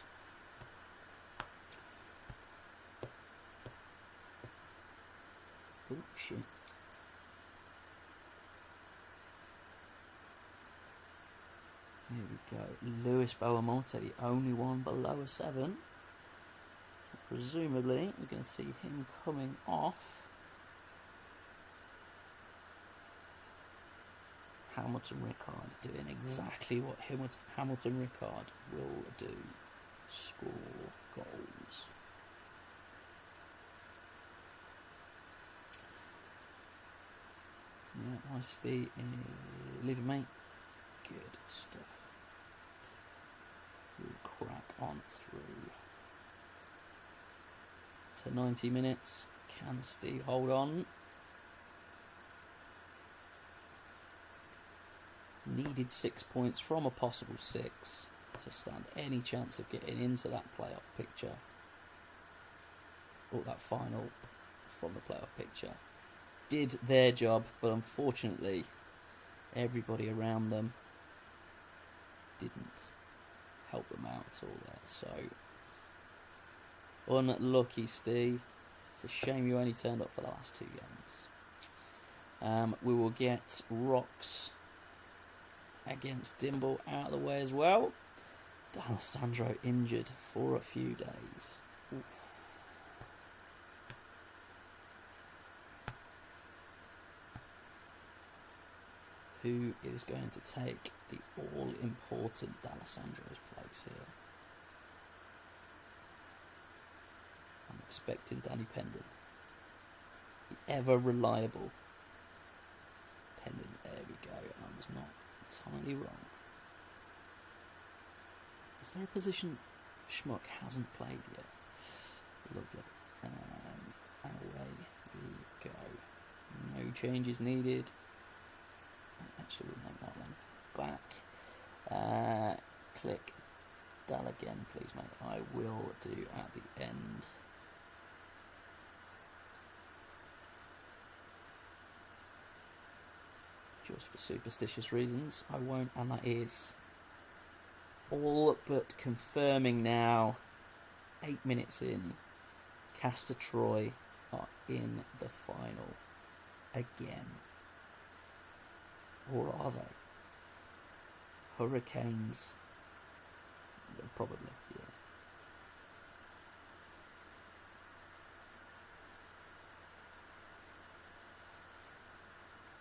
Oh, shit. Here we go. Lewis Boamonte, the only one below a 7. Presumably, we're going to see him coming off. Hamilton Rickard doing exactly what Hamilton Rickard will do. Score goals. Yeah, my Steve is leaving, mate. Good stuff. We'll crack on through to 90 minutes. Can Steve hold on? Needed 6 points from a possible 6 to stand any chance of getting into that playoff picture, or that final from the playoff picture, did their job, but unfortunately everybody around them didn't help them out at all there. So unlucky, Steve. It's a shame you only turned up for the last 2 games. We will get Rocks against Dimble out of the way as well. D'Alessandro injured for a few days. Oof. Who is going to take the all-important D'Alessandro's place here? I'm expecting Danny Pendon. The ever-reliable Pendon. There we go. I was not entirely wrong. Is there a position Schmuck hasn't played yet? Lovely. And away we go. No changes needed. Actually, we'll make that one back. Click Dal again, please, mate. I will do at the end. Just for superstitious reasons, I won't, and that is all but confirming now. 8 minutes in, Castor Troy are in the final again. Or are they? Hurricanes? Probably,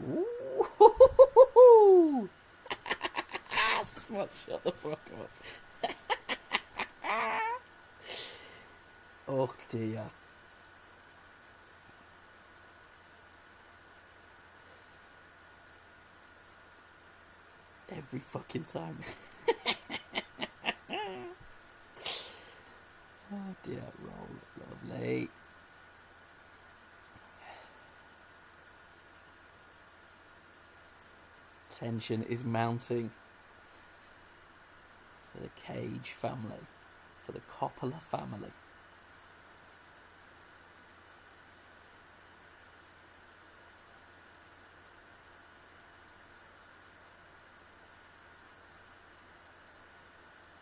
yeah. Ooh! Smut, shut the fuck up. Oh dear. Every fucking time. Oh dear, roll, lovely. Tension is mounting for the Cage family, for the Coppola family.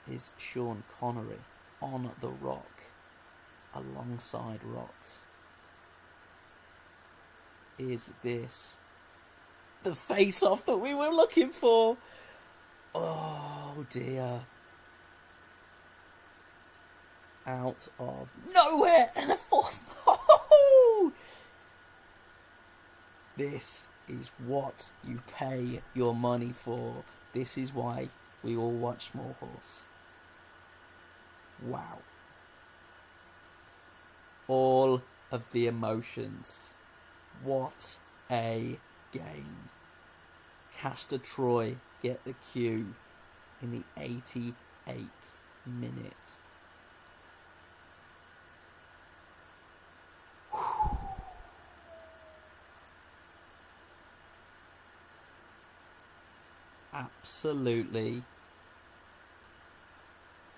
Is Sean Connery on the rock alongside Rocks? Is this the face-off that we were looking for? Oh dear. Out of nowhere and a fourth. This is what you pay your money for. This is why we all watch Small Horse. Wow. All of the emotions. What a game. Castor Troy get the cue in the 88th minute. Absolutely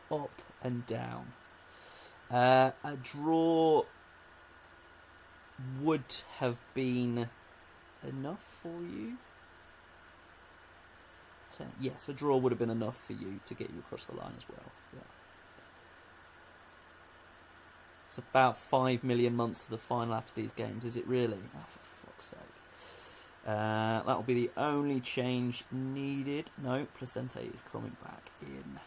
up and down. A draw would have been enough for you. Yes, a draw would have been enough for you to get you across the line as well. Yeah. It's about 5 million months to the final after these games. Is it really? Oh, for fuck's sake. That'll be the only change needed. No, Placente is coming back in.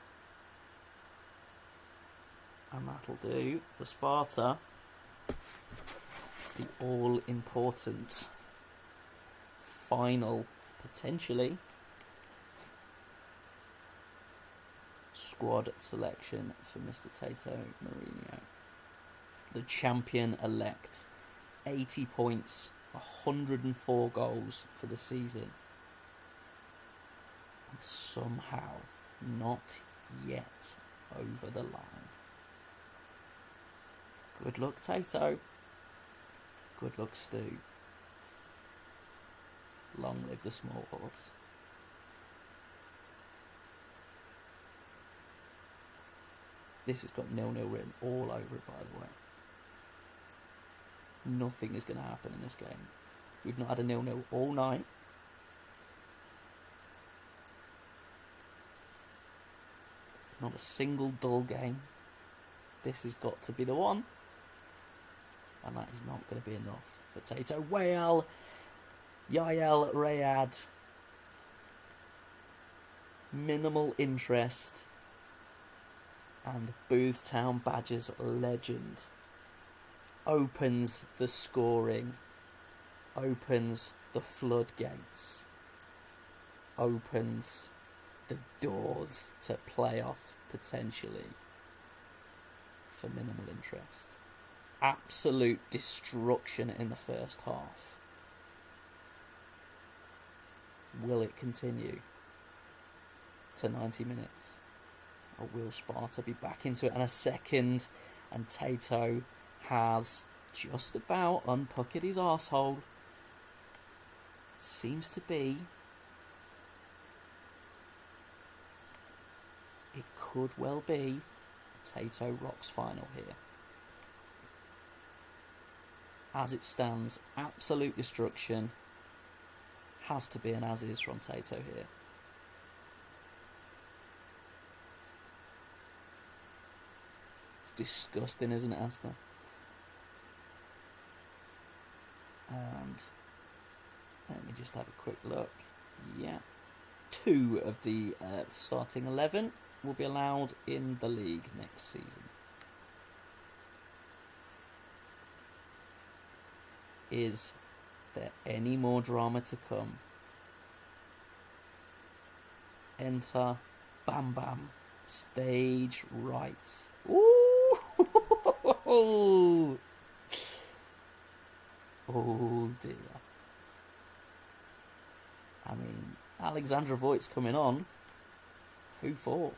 And that'll do for Sparta. The all-important final, potentially, squad selection for Mr. Tato Mourinho. The champion-elect. 80 points, 104 goals for the season. And somehow not yet over the line. Good luck, Tato. Good luck, Stu. Long live the Small Horse. This has got 0-0 written all over it, by the way. Nothing is going to happen in this game. We've not had a 0-0 all night. Not a single dull game. This has got to be the one. And that is not going to be enough for Tato. Whale, Yael, Rayad. Minimal interest. And Boothtown Badgers legend opens the scoring, opens the floodgates, opens the doors to playoff potentially for minimal interest. Absolute destruction in the first half. Will it continue to 90 minutes? Or will Sparta be back into it in a second? And Tato has just about unpuckered his arsehole. Seems to be. It could well be a Tato Rocks final here. As it stands, absolute destruction. Has to be an as-is from Tato here. It's disgusting, isn't it, Aston? And let me just have a quick look. Yeah. 2 of the starting 11 will be allowed in the league next season. Is there any more drama to come? Enter Bam Bam, stage right. Ooh! Oh dear. I mean, Alexandra Voigt's coming on. Who for?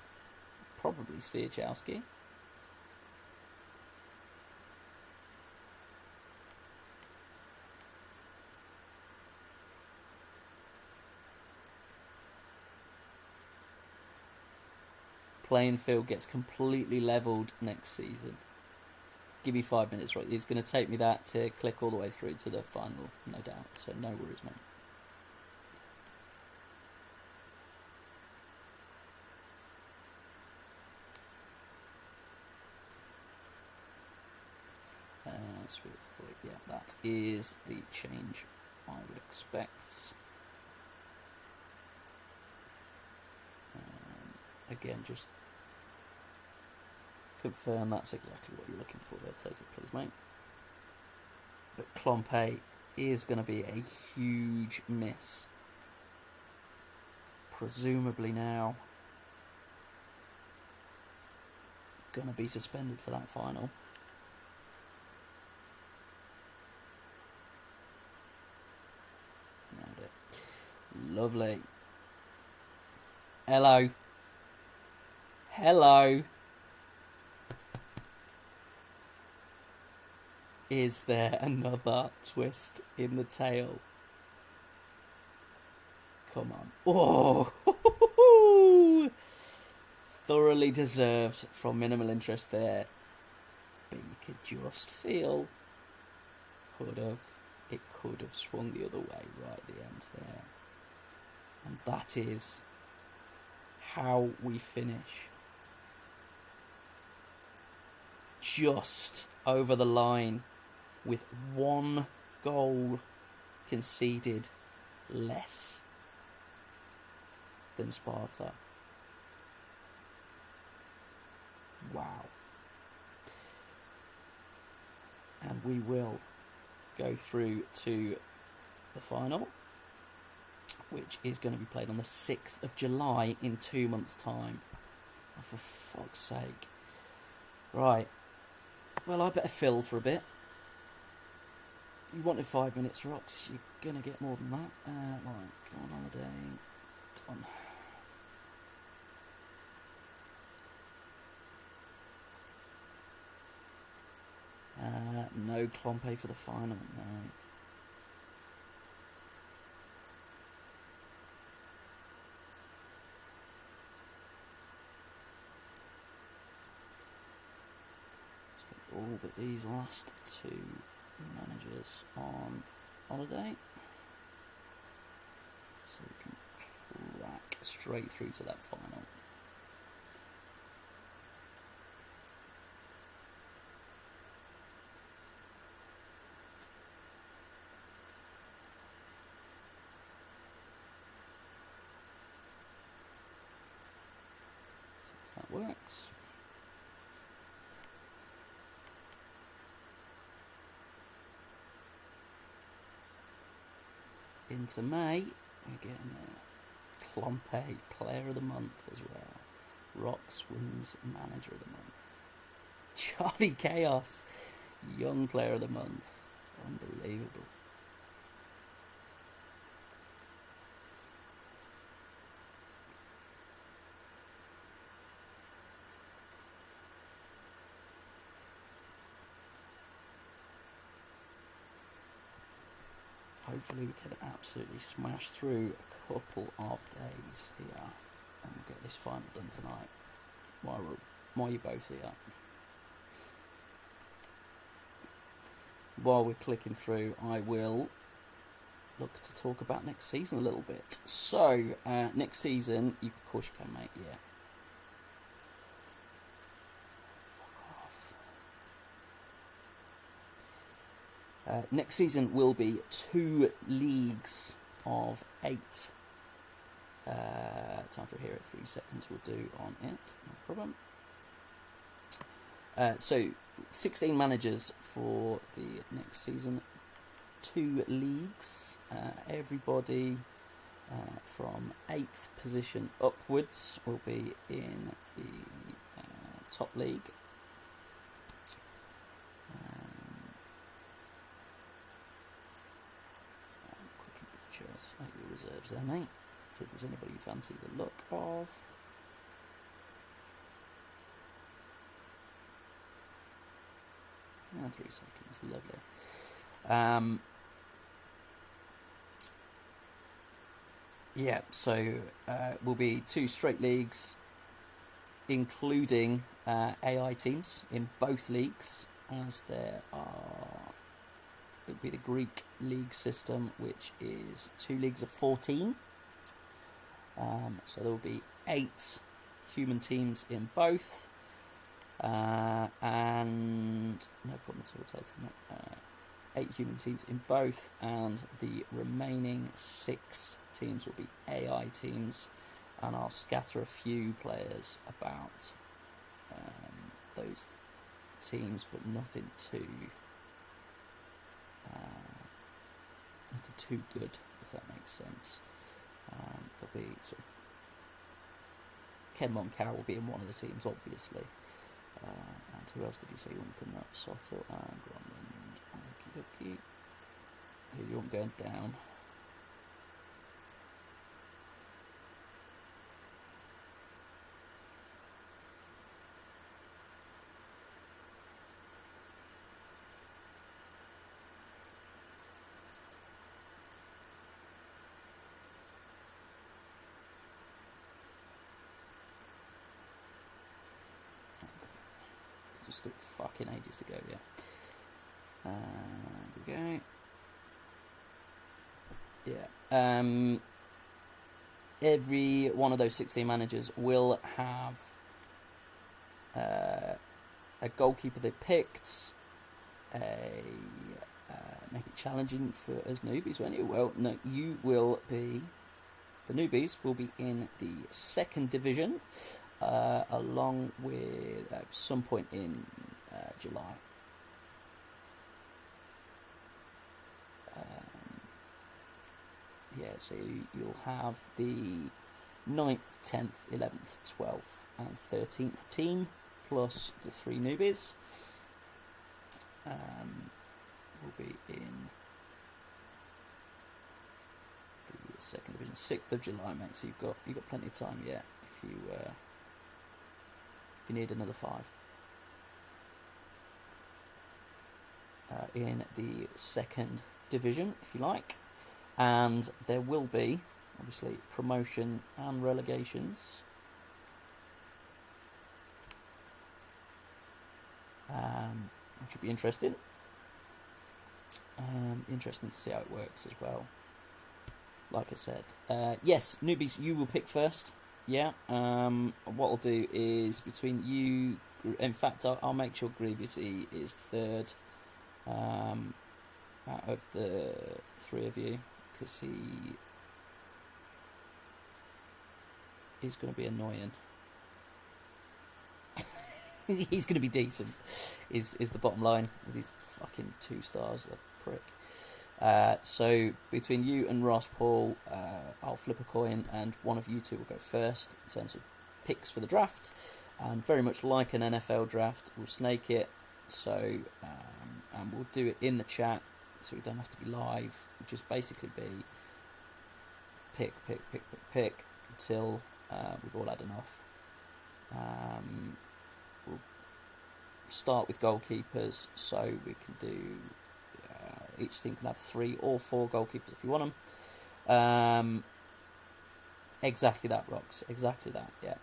Probably Sviachowski. Playing field gets completely levelled next season. Give me 5 minutes, right? It's going to take me that to click all the way through to the final, no doubt. So no worries, mate. Yeah, that is the change I would expect. Again, just confirm that's exactly what you're looking for there, Tato, please, mate. But Klompe is going to be a huge miss. Presumably now going to be suspended for that final. Nailed it. Lovely. Hello. Hello. Is there another twist in the tail? Come on. Oh! Thoroughly deserved from minimal interest there. But you could just feel it could have swung the other way right at the end there. And that is how we finish. Just over the line with 1 goal conceded less than Sparta. Wow. And we will go through to the final, which is going to be played on the 6th of July in 2 months' time. Oh, for fuck's sake. Right. Well, I better fill for a bit. You wanted 5 minutes, Rocks. You're going to get more than that. Right, go on holiday. Done. No Klompe for the final, no. all but these last two managers on holiday, so we can crack straight through to that final. So if that works. Into May, we're getting Clompe Player of the Month as well. Rox wins Manager of the Month. Charlie Chaos, Young Player of the Month. Unbelievable. Hopefully we can absolutely smash through a couple of days here and we'll get this final done tonight while you're both here. While we're clicking through, I will look to talk about next season a little bit. So, next season, of course you can, mate, yeah. Next season will be 2 leagues of 8. Time for here at 3 seconds we'll do on it, no problem. So 16 managers for the next season, 2 leagues, everybody from 8th position upwards will be in the top league. At your reserves there, mate. See if there's anybody you fancy the look of. And 3 seconds, lovely. Yeah, so will be 2 straight leagues, including AI teams in both leagues, as there are. It would be the Greek league system, which is 2 leagues of 14. So there will be 8 human teams in both, and no problem at all taking that. 8 human teams in both, and the remaining 6 teams will be AI teams, and I'll scatter a few players about those teams, but nothing too good, if that makes sense. There'll be sort of Ken Moncaro will be in one of the teams, obviously. And who else did you say you want coming up? Soto and Gromland. Okie dokie. Who do you want going down? There's still fucking ages to go, yeah. There we go. Yeah. Every one of those 16 managers will have a goalkeeper they picked, make it challenging for us newbies, won't you? Well, no, you will be, the newbies will be in the 2nd division, along with some point in July. Yeah, so you'll have the 9th, 10th, 11th, 12th and 13th team, plus the 3 newbies. Will be in the 2nd division, 6th of July, mate. So you've got plenty of time yet if you need another 5. In the 2nd division, if you like, and there will be obviously promotion and relegations. which will be interesting. Interesting to see how it works as well. Like I said, yes, newbies, you will pick first. Yeah. What I'll do is between you. In fact, I'll make sure Grievousy is third out of the three of you, because he is going to be annoying. He's going to be decent, is the bottom line, with his fucking 2 stars, the prick. So between you and Ross Paul, I'll flip a coin, and one of you two will go first in terms of picks for the draft. And very much like an NFL draft, we'll snake it. So and we'll do it in the chat, so we don't have to be live. It'll just basically be pick until we've all had enough. We'll start with goalkeepers, so we can do each team can have 3 or 4 goalkeepers if you want them. Exactly that, Rox. Exactly that. Yeah.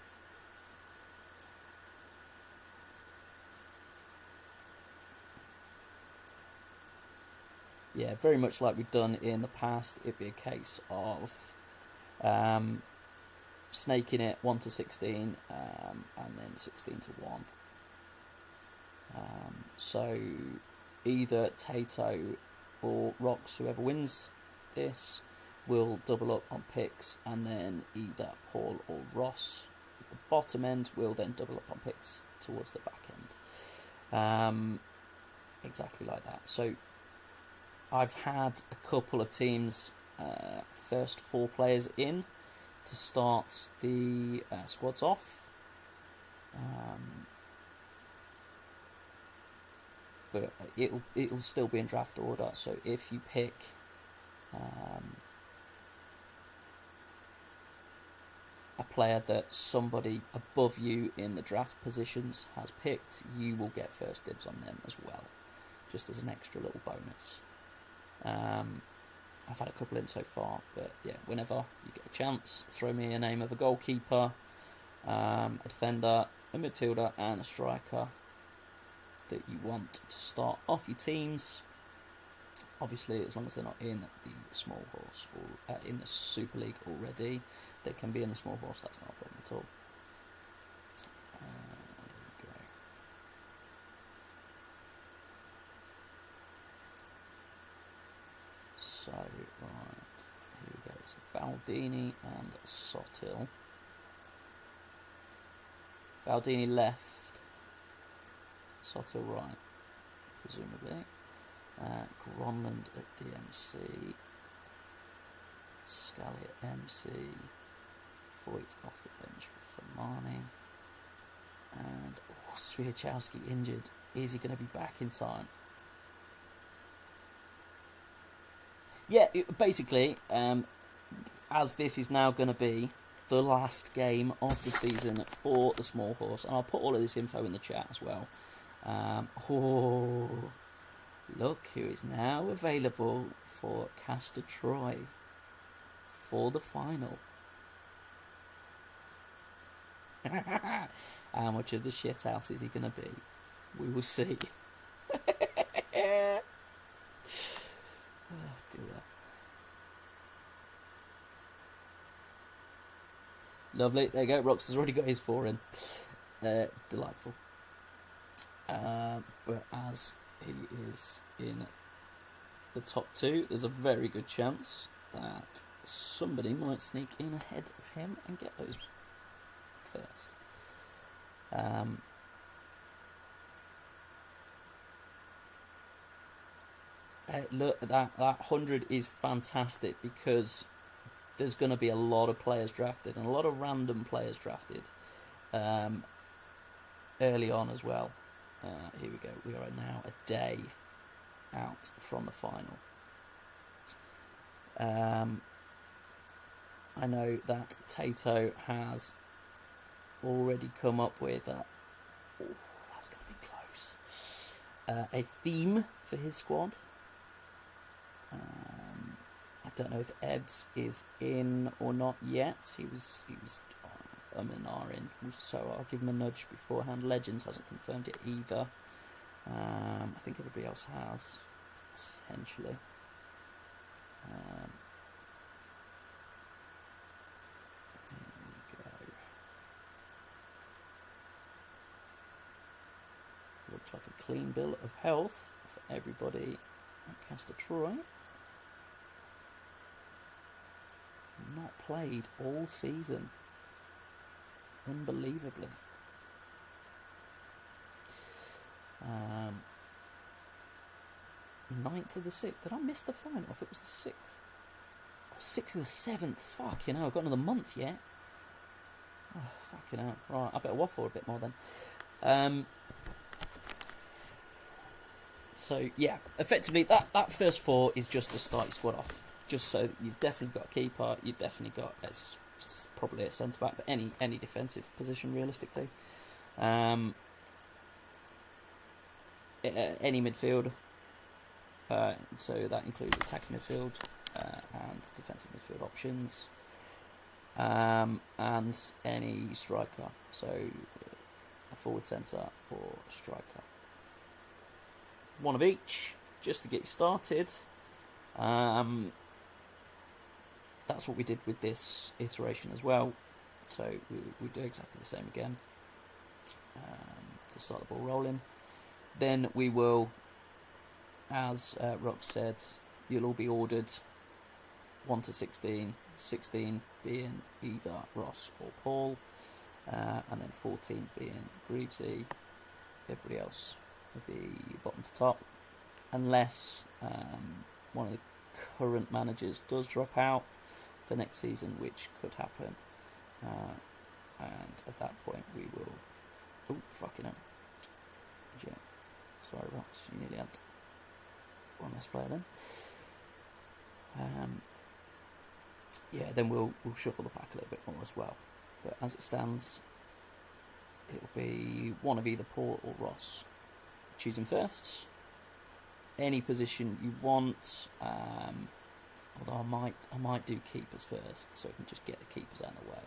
Yeah, very much like we've done in the past. It'd be a case of snaking it 1 to 16, and then 16 to 1. So either Tato or Rox, whoever wins this, will double up on picks, and then either Paul or Ross at the bottom end will then double up on picks towards the back end. Exactly like that. So I've had a couple of teams first 4 players in to start the squads off, but it'll still be in draft order. So if you pick a player that somebody above you in the draft positions has picked, you will get first dibs on them as well, just as an extra little bonus. I've had a couple in so far, but yeah, whenever you get a chance, throw me a name of a goalkeeper, a defender, a midfielder, and a striker that you want to start off your teams. Obviously, as long as they're not in the small horse or in the Super League already, they can be in the small horse. That's not a problem at all. There we go. So, right, here we go. So Baldini and Sotil. Baldini left, Sotil right, presumably. Gronland at DMC, Scally at MC, Voigt off the bench for Fermani, and Swiatkowski injured. Is he going to be back in time? Yeah, basically, as this is now going to be the last game of the season for the small horse, and I'll put all of this info in the chat as well. Look who is now available for Castor Troy for the final. How much of the shithouse is he going to be? We will see. Oh dear. Lovely, there you go. Rox has already got his 4 in. Delightful. But as he is in the top 2, there's a very good chance that somebody might sneak in ahead of him and get those first. Look, that 100 is fantastic, because there's going to be a lot of players drafted, and a lot of random players drafted early on as well. Here we go. We are now a day out from the final. I know that Tato has already come up with that's going to be close. A theme for his squad. I don't know if Ebbs is in or not yet. He was and ahhing, so I'll give him a nudge beforehand. Legends hasn't confirmed it either. I think everybody else has, potentially. There we go. Looks like a clean bill of health for everybody at Castor Troy. Not played all season. Unbelievably. 9th of the 6th. Did I miss the final? I thought it was the 6th. Oh, 6th of the 7th. Fucking hell, I've got another month yet. Oh, fucking hell. Right, I better waffle a bit more then. So, yeah, effectively, that first 4 is just to start your squad off. Just so that you've definitely got a keeper, you've definitely got, it's probably a centre-back, but any defensive position, realistically. Any midfield, so that includes attacking midfield and defensive midfield options, and any striker, so a forward centre or striker. One of each, just to get you started. That's what we did with this iteration as well, so we do exactly the same again to start the ball rolling. Then we will, as Rox said, you'll all be ordered 1 to 16, 16 being either Ross or Paul, and then 14 being Greavesy. Everybody else will be bottom to top, unless one of the current managers does drop out for next season, which could happen, and at that point we will... Oh, fucking hell. Reject. Sorry, Rox, you nearly had one less player then. Yeah, then we'll shuffle the pack a little bit more as well. But as it stands, it'll be one of either Paul or Ross choosing first. Any position you want. Although I might do keepers first, so I can just get the keepers out of the way.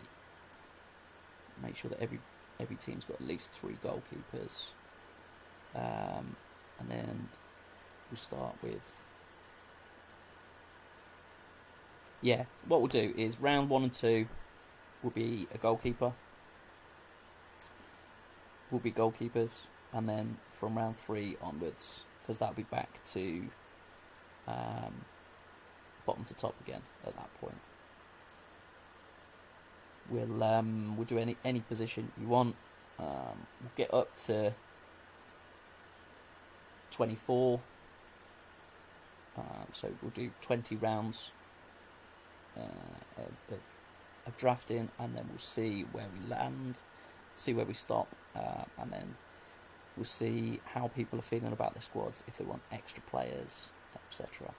Make sure that every team's got at least 3 goalkeepers. And then we'll start with... Yeah, what we'll do is round 1 and 2 will be a goalkeeper. Will be goalkeepers, and then from round 3 onwards, because that'll be back to bottom to top again at that point. We'll do any position you want. We'll get up to 24. So we'll do 20 rounds of drafting, and then we'll see where we land, see where we stop, and then we'll see how people are feeling about the squads, if they want extra players, etc.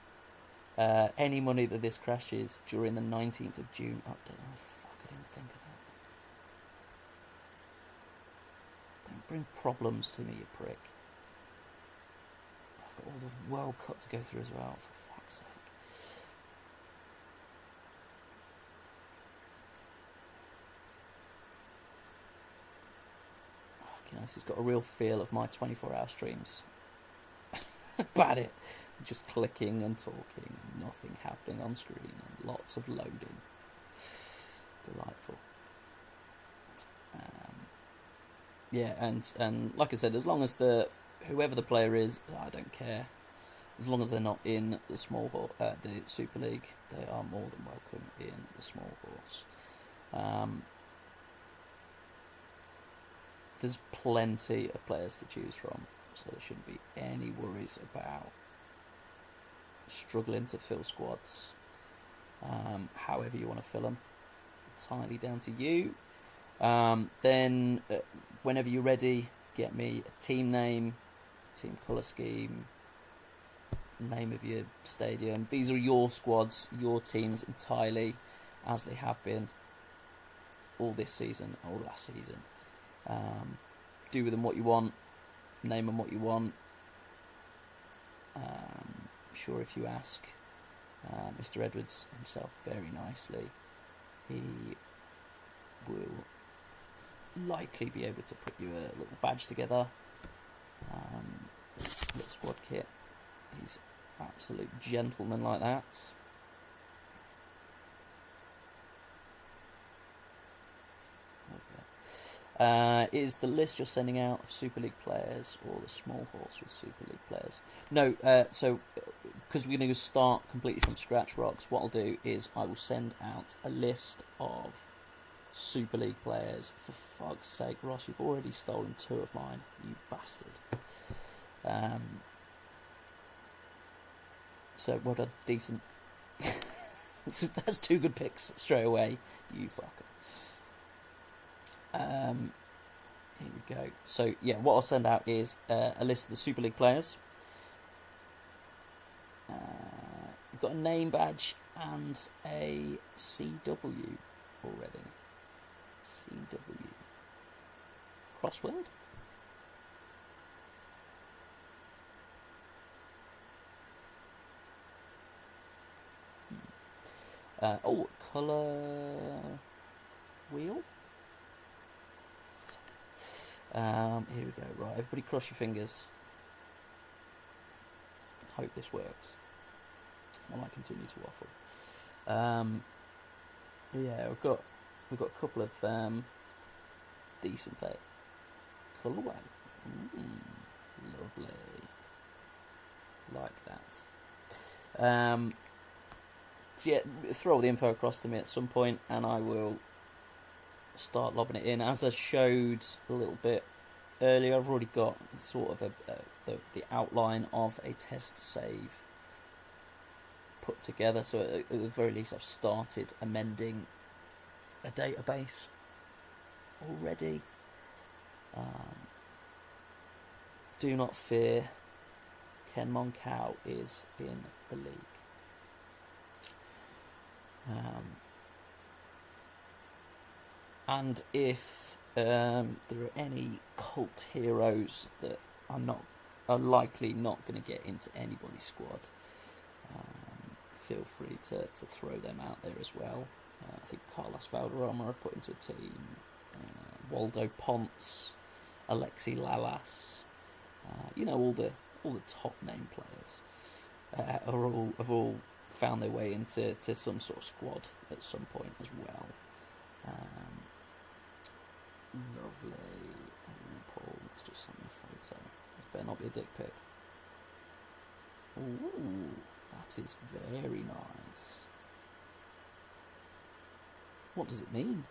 Any money that this crashes during the 19th of June update. Oh fuck, I didn't think of that. Don't bring problems to me, you prick. I've got all the World Cup to go through as well, for fuck's sake. This has got a real feel of my 24-hour streams. About it. Just clicking and talking, and nothing happening on screen, and lots of loading. Delightful. Yeah, and like I said, as long as whoever the player is, I don't care. As long as they're not in the the Super League, they are more than welcome in the small horse. There's plenty of players to choose from, so there shouldn't be any worries about struggling to fill squads. However you want to fill them, entirely down to you. Then whenever you're ready, get me a team name, team colour scheme, name of your stadium. These are your squads, your teams entirely, as they have been all this season, all last season. Do with them what you want, name them what you want. Sure, if you ask Mr. Edwards himself very nicely, he will likely be able to put you a little badge together Little squad kit. He's absolute gentleman like that. Is the list you're sending out of Super League players or the small horse with Super League players? No, so because we're going to start completely from scratch, Rocks, what I'll do is I will send out a list of Super League players. For fuck's sake, Ross, you've already stolen 2 of mine, you bastard. So, well done, decent. That's 2 good picks straight away, you fucker. Here we go. So, yeah, what I'll send out is a list of the Super League players. We've got a name badge and a CW already. CW. Crossword? Colour wheel? Here we go. Right, everybody cross your fingers. Hope this works while I continue to waffle. Yeah, we've got a couple of decent play. Colourway. Lovely. Like that. So yeah, throw all the info across to me at some point and I will start lobbing it in. As I showed a little bit earlier, I've already got sort of the outline of a test save put together, so at the very least I've started amending a database already. Do not fear, Ken Moncow is in the league. And if there are any cult heroes that are likely not going to get into anybody's squad, feel free to throw them out there as well. I think Carlos Valderrama I've put into a team. Waldo Ponce, Alexi Lalas, all the top name players have all found their way into some sort of squad at some point as well. Lovely. Paul, let's just send me a photo. This better not be a dick pic. Ooh, that is very nice. What does it mean?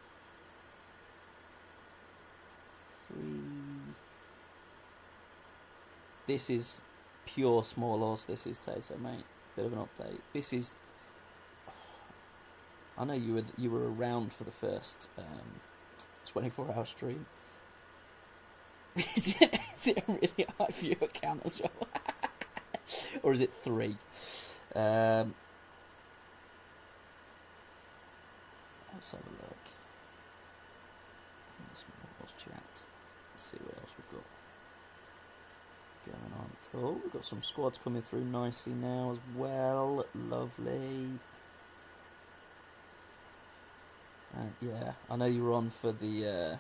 3. This is pure small horse. This is Tato, mate. Bit of an update. This is. I know you were around for the first 24-hour stream. Is it a really high view account as well? Or is it 3? Let's have a look. Let's chat. Let's see what else we've got going on. Cool. We've got some squads coming through nicely now as well. Lovely. Yeah, I know you were on for the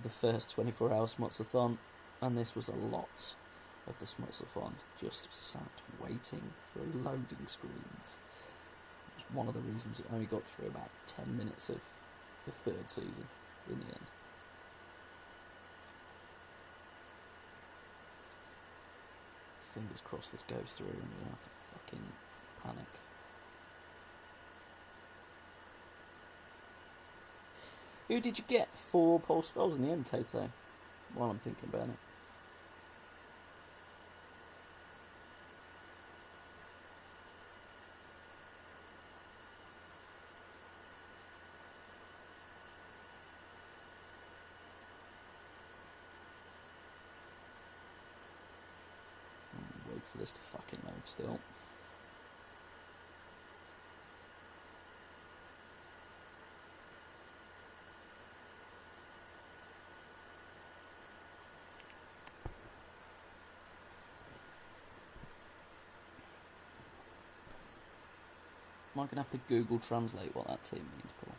first 24-hour Smuts-a-thon, and this was a lot of the Smuts-a-thon, just sat waiting for loading screens. It was one of the reasons it only got through about 10 minutes of the 3rd season in the end. Fingers crossed this goes through and we don't have to fucking panic. Who did you get for Paul Scholes in the end, Tato? While I'm thinking about it. Wait for this to fucking load still. Am I going to have to Google Translate what that team means, Paul?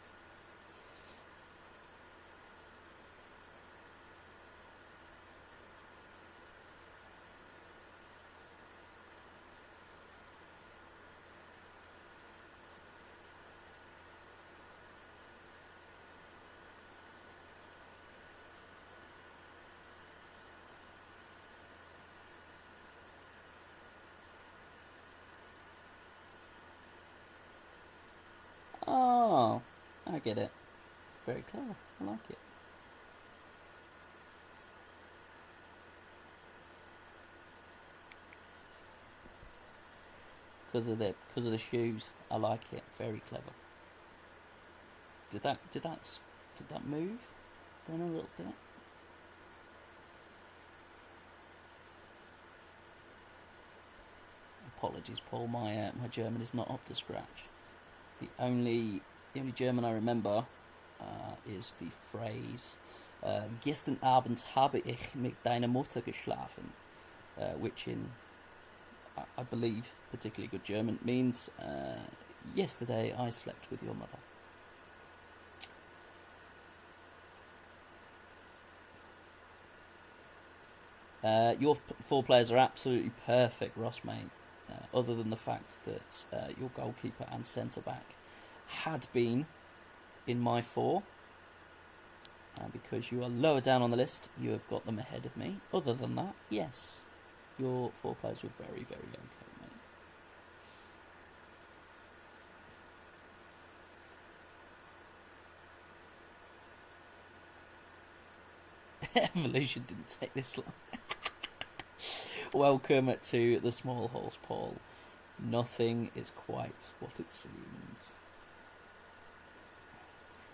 I get it. Very clever. I like it. Because of the shoes. I like it. Very clever. Did that move? Then a little bit. Apologies, Paul. My German is not up to scratch. The only German I remember is the phrase "Gestern Abend habe ich mit deiner Mutter geschlafen," which in I believe particularly good German means yesterday I slept with your mother. Your 4 players are absolutely perfect, Ross, mate. Other than the fact that your goalkeeper and centre back had been in my 4, because you are lower down on the list, you have got them ahead of me. Other than that, yes, your 4 players were very, very okay, mate. Evolution didn't take this long. Welcome to the Small Horse, Paul. Nothing is quite what it seems.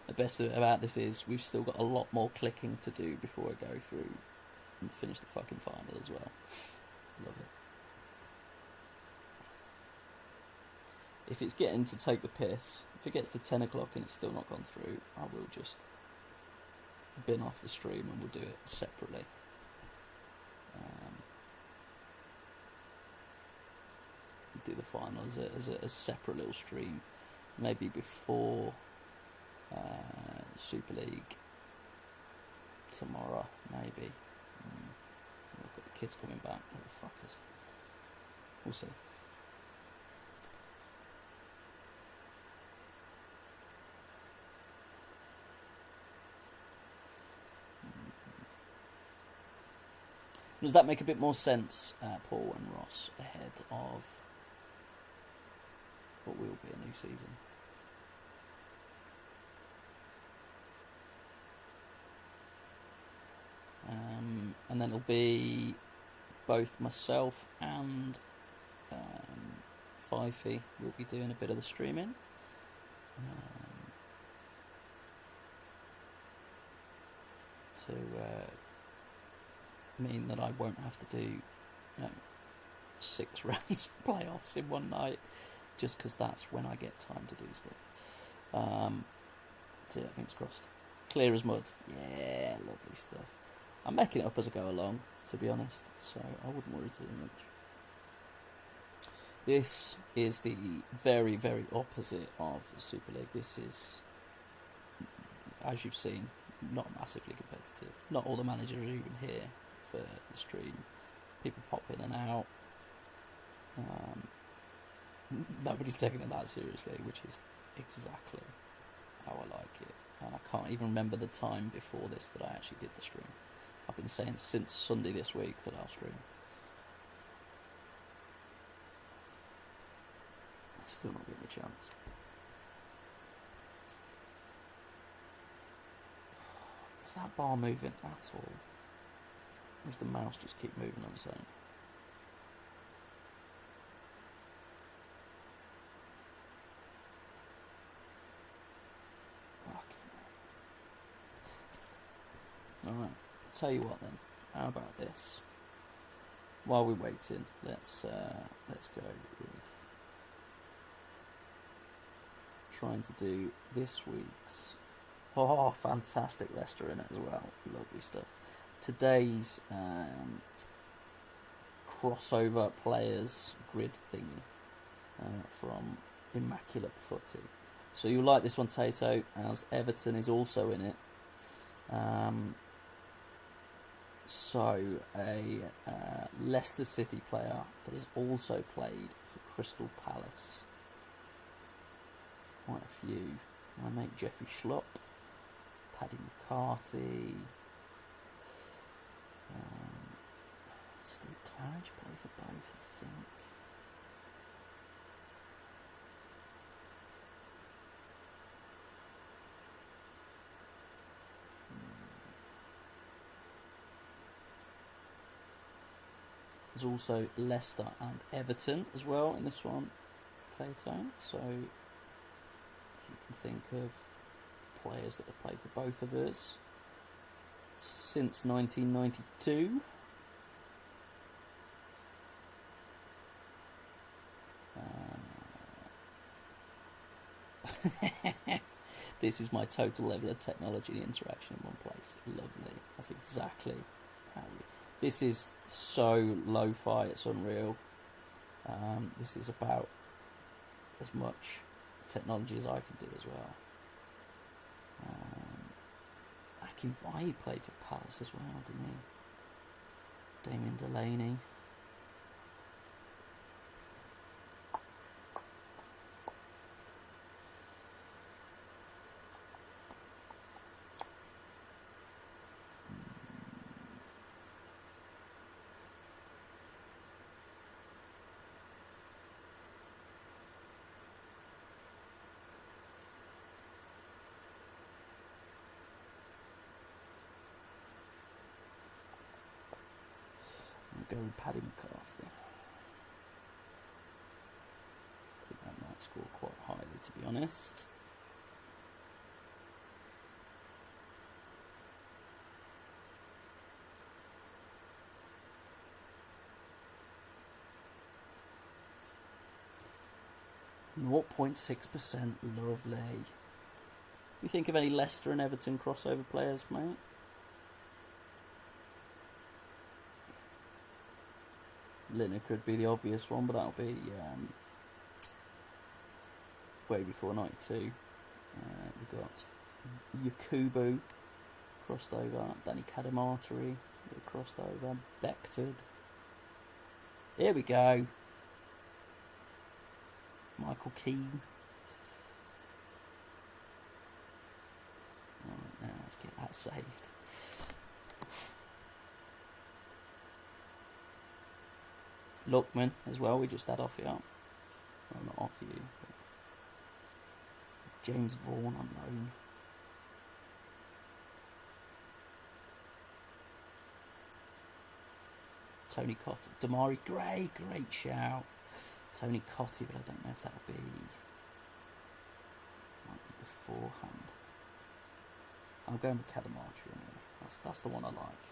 The best about this is we've still got a lot more clicking to do before I go through and finish the fucking final as well. Love it. If it's getting to take the piss, if it gets to 10 o'clock and it's still not gone through, I will just bin off the stream and we'll do it separately. Do the final as a separate little stream, maybe before Super League tomorrow, maybe. We've got the kids coming back, motherfuckers. We'll see. Does that make a bit more sense, Paul and Ross, ahead of what will be a new season? And then it'll be both myself and Fifey will be doing a bit of the streaming. To mean that I won't have to do 6 rounds of playoffs in one night, just because that's when I get time to do stuff. So yeah, fingers crossed. Clear as mud. Yeah, lovely stuff. I'm making it up as I go along, to be honest, so I wouldn't worry too much. This is the very, very opposite of the Super League. This is, as you've seen, not massively competitive. Not all the managers are even here for the stream. People pop in and out. Nobody's taking it that seriously, which is exactly how I like it. And I can't even remember the time before this that I actually did the stream. I've been saying since Sunday this week that I'll stream. Still not getting a chance. Is that bar moving at all? Or does the mouse just keep moving on its own? Alright, tell you what then. How about this? While we're waiting, let's go with trying to do this week's. Oh, fantastic Leicester in it as well. Lovely stuff. Today's crossover players grid thingy from Immaculate Footy. So you'll like this one, Tato, as Everton is also in it. So a Leicester City player that has also played for Crystal Palace. Quite a few. My mate Jeffrey Schlupp, Paddy McCarthy, Steve Claridge played for both, I think. There's also Leicester and Everton as well in this one, Tato. So if you can think of players that have played for both of us since 1992. This is my total level of technology and interaction in one place. Lovely. That's exactly how you... This is so lo-fi, it's unreal. This is about as much technology as I can do as well. Akin Why played for Palace as well, didn't he? Damien Delaney. Go with Paddy McCarthy. I think that might score quite highly, to be honest. .6%, lovely. You think of any Leicester and Everton crossover players, mate? Lineker could be the obvious one, but that'll be way before 92. We've got Yakubu crossed over, Danny Cadamarteri crossed over, Beckford. Here we go. Michael Keane. Right, now let's get that saved. Lookman as well, we just had off you. Well, not off you. But James Vaughan on loan. Tony Cottee. Damari Gray, great shout. Tony Cottee, but I don't know if that'll be... Might be beforehand. I'm going with Cadamarteri anyway. That's the one I like.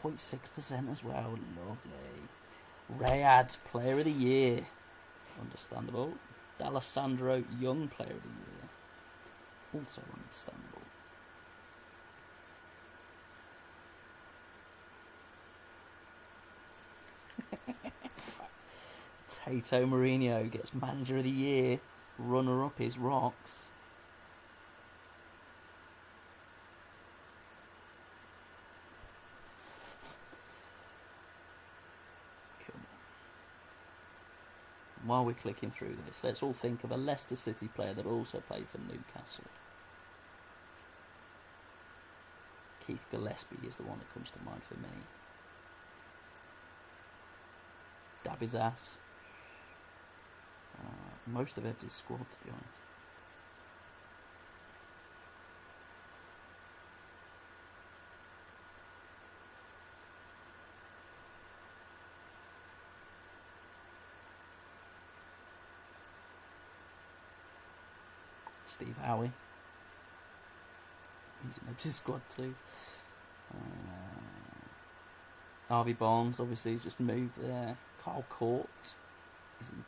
.6% as well, lovely. Rayad, Player of the Year, understandable. D'Alessandro, Young Player of the Year, also understandable. Tato Mourinho gets Manager of the Year, runner-up is Rocks. While we're clicking through this, let's all think of a Leicester City player that also played for Newcastle. Keith Gillespie is the one that comes to mind for me. Dabizas. Most of Ebbs' squad, to be honest. Steve Howie. He's in Ebbs' squad too. Harvey Barnes, obviously, he's just moved there. Carl Court. He's in,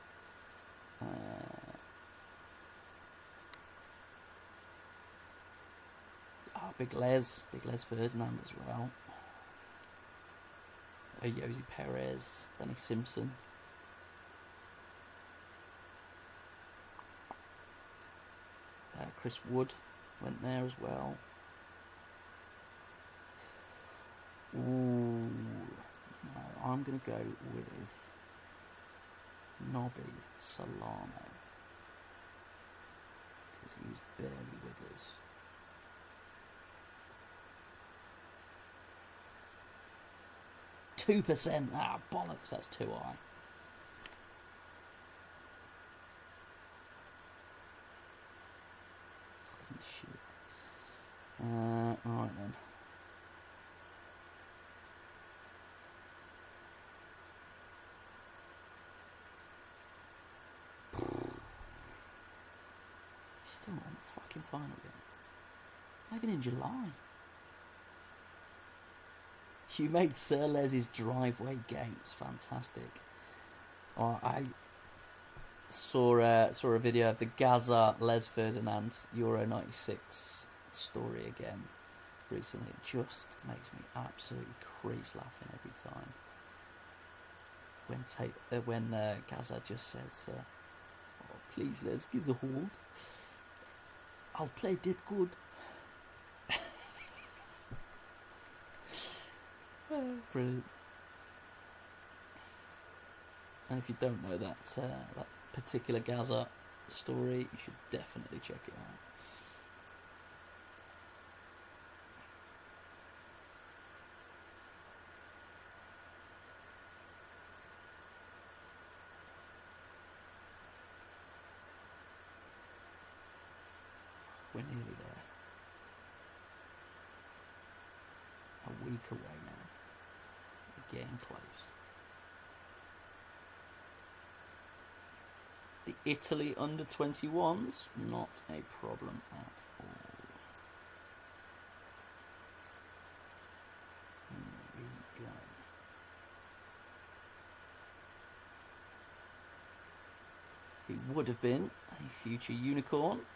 Big Les Ferdinand as well. Jose Perez, Danny Simpson. Chris Wood went there as well. Ooh, no, I'm going to go with Nobby Solano because he was barely with us. .2%. Bollocks, that's too high. Alright then. Still not on the fucking final yet. Not even in July. You made Sir Les's driveway gates fantastic. I saw a video of the Gaza Les Ferdinand Euro 96 story again recently. It just makes me absolutely crease laughing every time. When Gaza just says, "Oh, please, Les, give a hold. I'll play that good." Brilliant. And if you don't know that particular Gaza story, you should definitely check it out. We're nearly there. A week away now. We're getting close. The Italy under 21s, not a problem at all. Here we go. He would have been a future unicorn,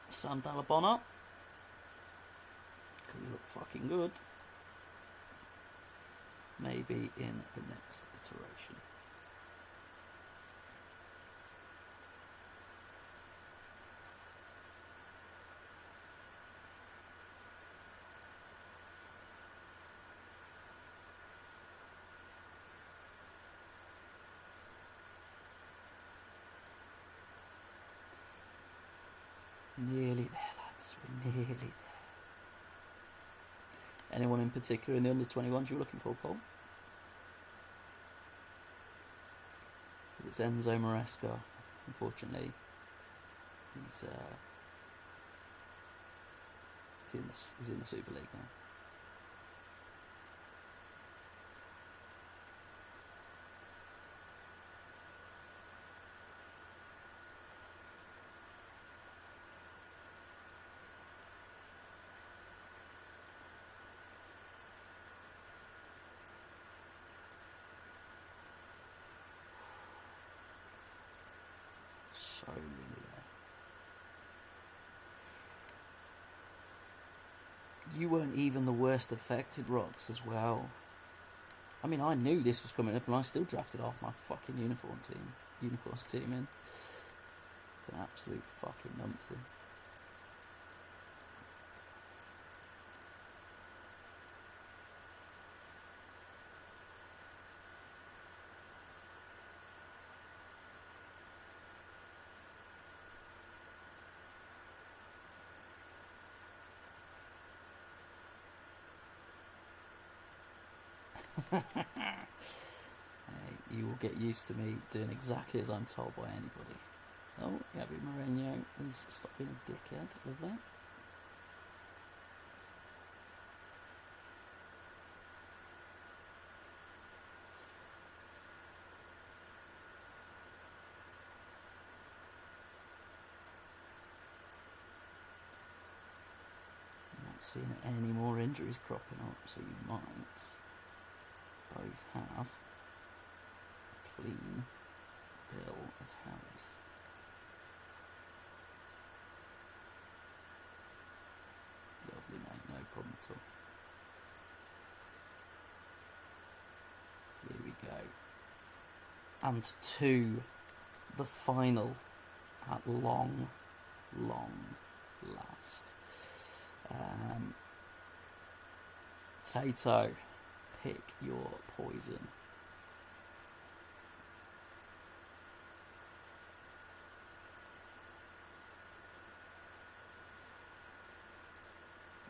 Sam Dalabona. Could look fucking good. Maybe in the next iteration. Nearly there, lads. We're nearly there. Anyone in particular in the under 21s you're looking for, Paul? It's Enzo Maresca, unfortunately. He's in the Super League now. So nearly there. You weren't even the worst affected, Rocks, as well. I mean, I knew this was coming up and I still drafted off my fucking unicorns team in. An absolute fucking numpty. Hey, you will get used to me doing exactly as I'm told by anybody. Oh, Gabby Moreno has stopped being a dickhead. Lovely. Not seeing any more injuries cropping up, so you might both have a clean bill of health. Lovely, mate, no problem at all. Here we go. And to the final at long last. Tato, pick your poison.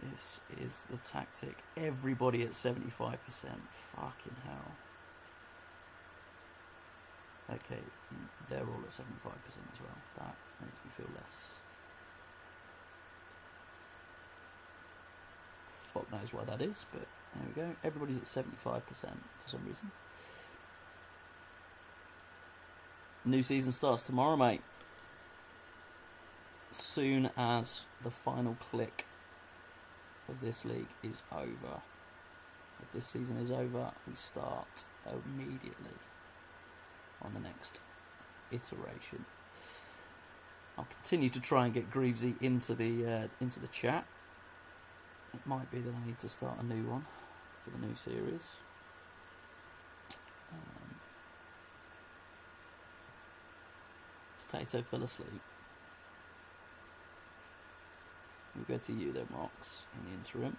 This is the tactic. Everybody at 75%. Fucking hell. Okay, they're all at 75% as well. That makes me feel less. fuck knows why that is, but there we go. Everybody's at 75% for some reason. New season starts tomorrow, mate. Soon as the final click of this league is over, if this season is over, we start immediately on the next iteration. I'll continue to try and get Greavesy into the chat. It might be that I need to start a new one for the new series. Tato fell asleep. We'll go to you then, Rox, in the interim.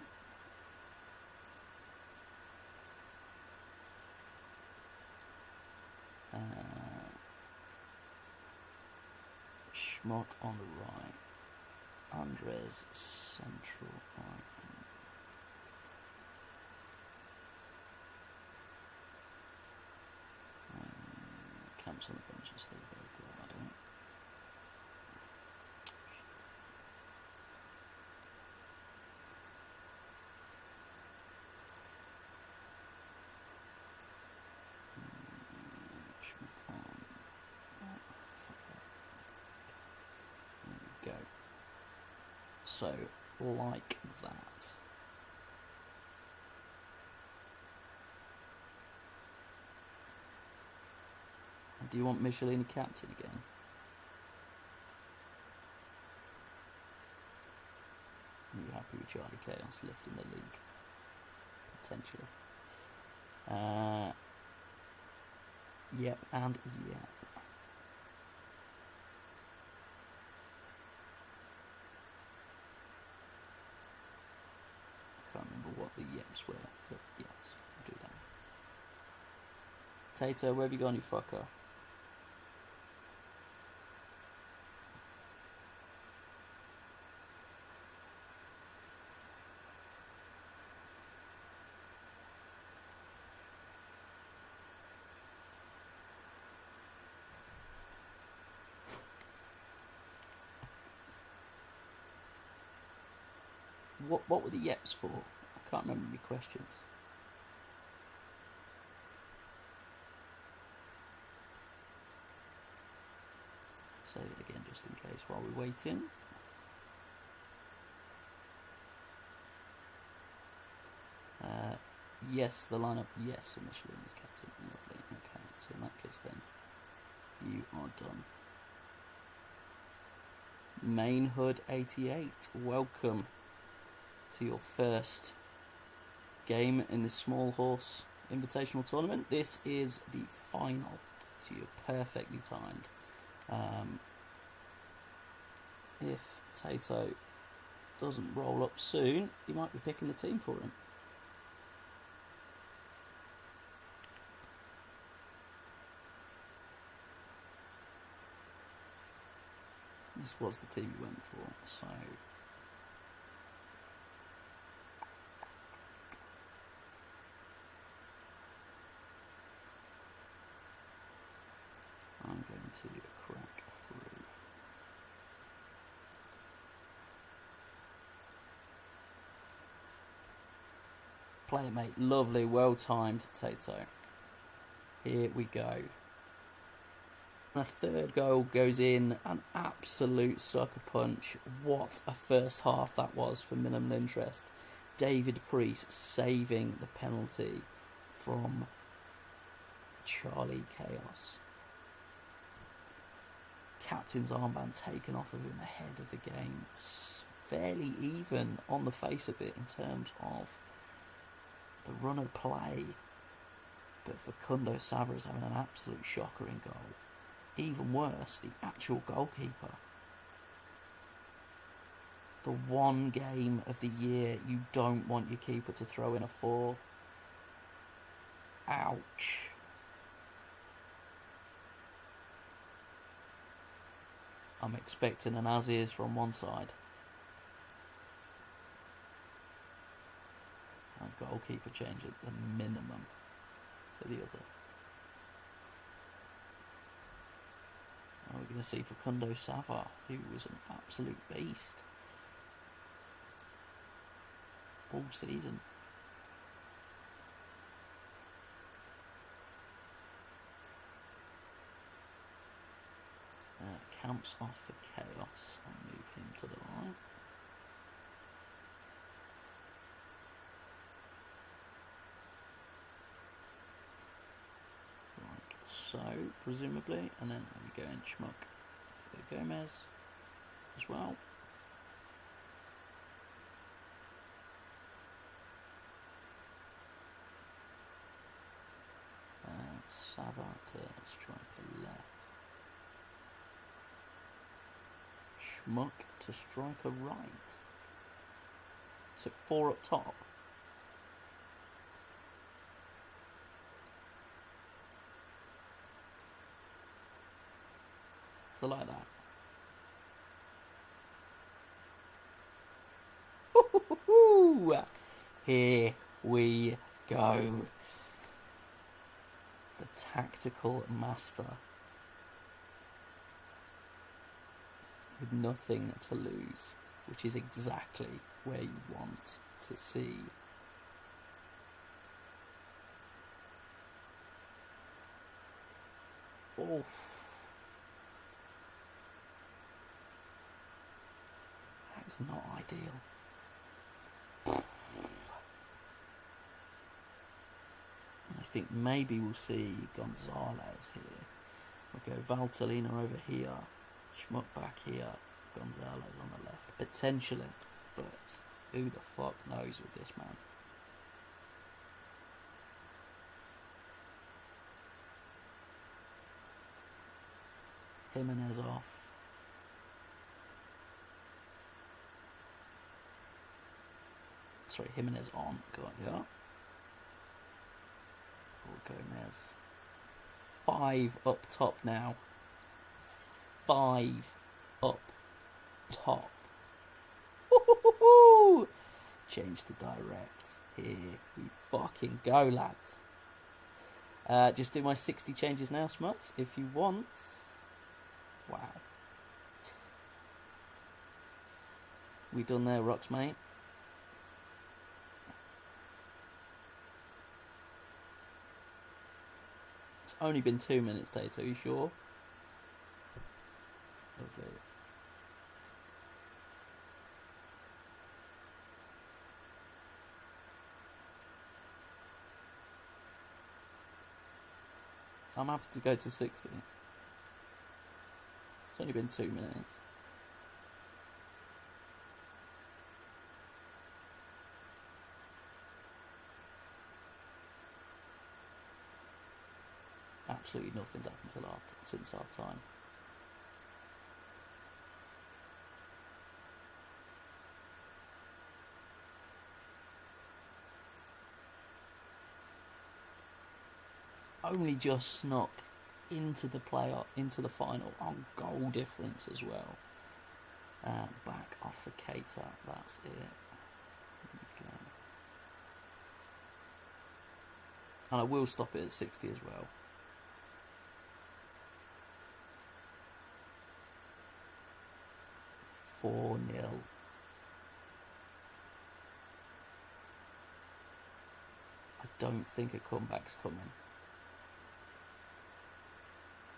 Schmock on the right. Andres central right. Camps on the bench instead of their goal, I don't. There we go. So, like that. Do you want Michelini captain again? Are you happy with Charlie Chaos lifting the league? Potentially. Yep and yep. Can't remember what the yeps were, but yes, I'll do that. Tato, where have you gone, you fucker? What were the yeps for? I can't remember your questions. Say it again just in case while we're waiting. Yes, the lineup, yes, Michelin is captain. Lovely. Okay, so in that case then, you are done. Mainhood 88, welcome to your first game in the Small Horse Invitational Tournament. This is the final, so you're perfectly timed. If Tato doesn't roll up soon, you might be picking the team for him. This was the team you went for, so I'm going to crack through. Play it, mate. Lovely, well timed, Tato. Here we go. And a third goal goes in, an absolute sucker punch. What a first half that was for Minimal Interest. David Priest saving the penalty from Charlie Chaos. Captain's armband taken off of him ahead of the game. It's fairly even on the face of it in terms of the run of play. But Facundo Savras having an absolute shocker in goal. Even worse, the actual goalkeeper. The one game of the year you don't want your keeper to throw in a 4. Ouch. I'm expecting an as-is from one side. A goalkeeper change at the minimum for the other. Now we're going to see Facundo Sava, who was an absolute beast. all season. Camps off for Chaos. I'll move him to the line. Like so, presumably, and then we go in Schmuck for Gomez as well. Sava to striker left. Schmuck to striker right. So 4 up top. So like that. Here we go. The tactical master. With nothing to lose, which is exactly where you want to see. Oof. That's not ideal. I think maybe we'll see Gonzalez here. We'll go Valtellina over here, Schmuck back here, Gonzalez on the left. Potentially, but who the fuck knows with this man? Jimenez off. Sorry, Jimenez on. Got yeah. For Gomez. 5 up top now. 5 up top. Woo-hoo-hoo-hoo! Change to direct. Here we fucking go, lads. Just do my 60 changes now, Smuts, if you want. Wow. We done there, Rocks, mate? It's only been 2 minutes, Tato, are you sure? Lovely. I'm happy to go to 60. It's only been 2 minutes. Absolutely nothing's happened since half time. Only just snuck into the playoff, into the final on goal difference as well. Back off for Keita, that's it. And I will stop it at 60 as well. Four 0. I don't think a comeback's coming.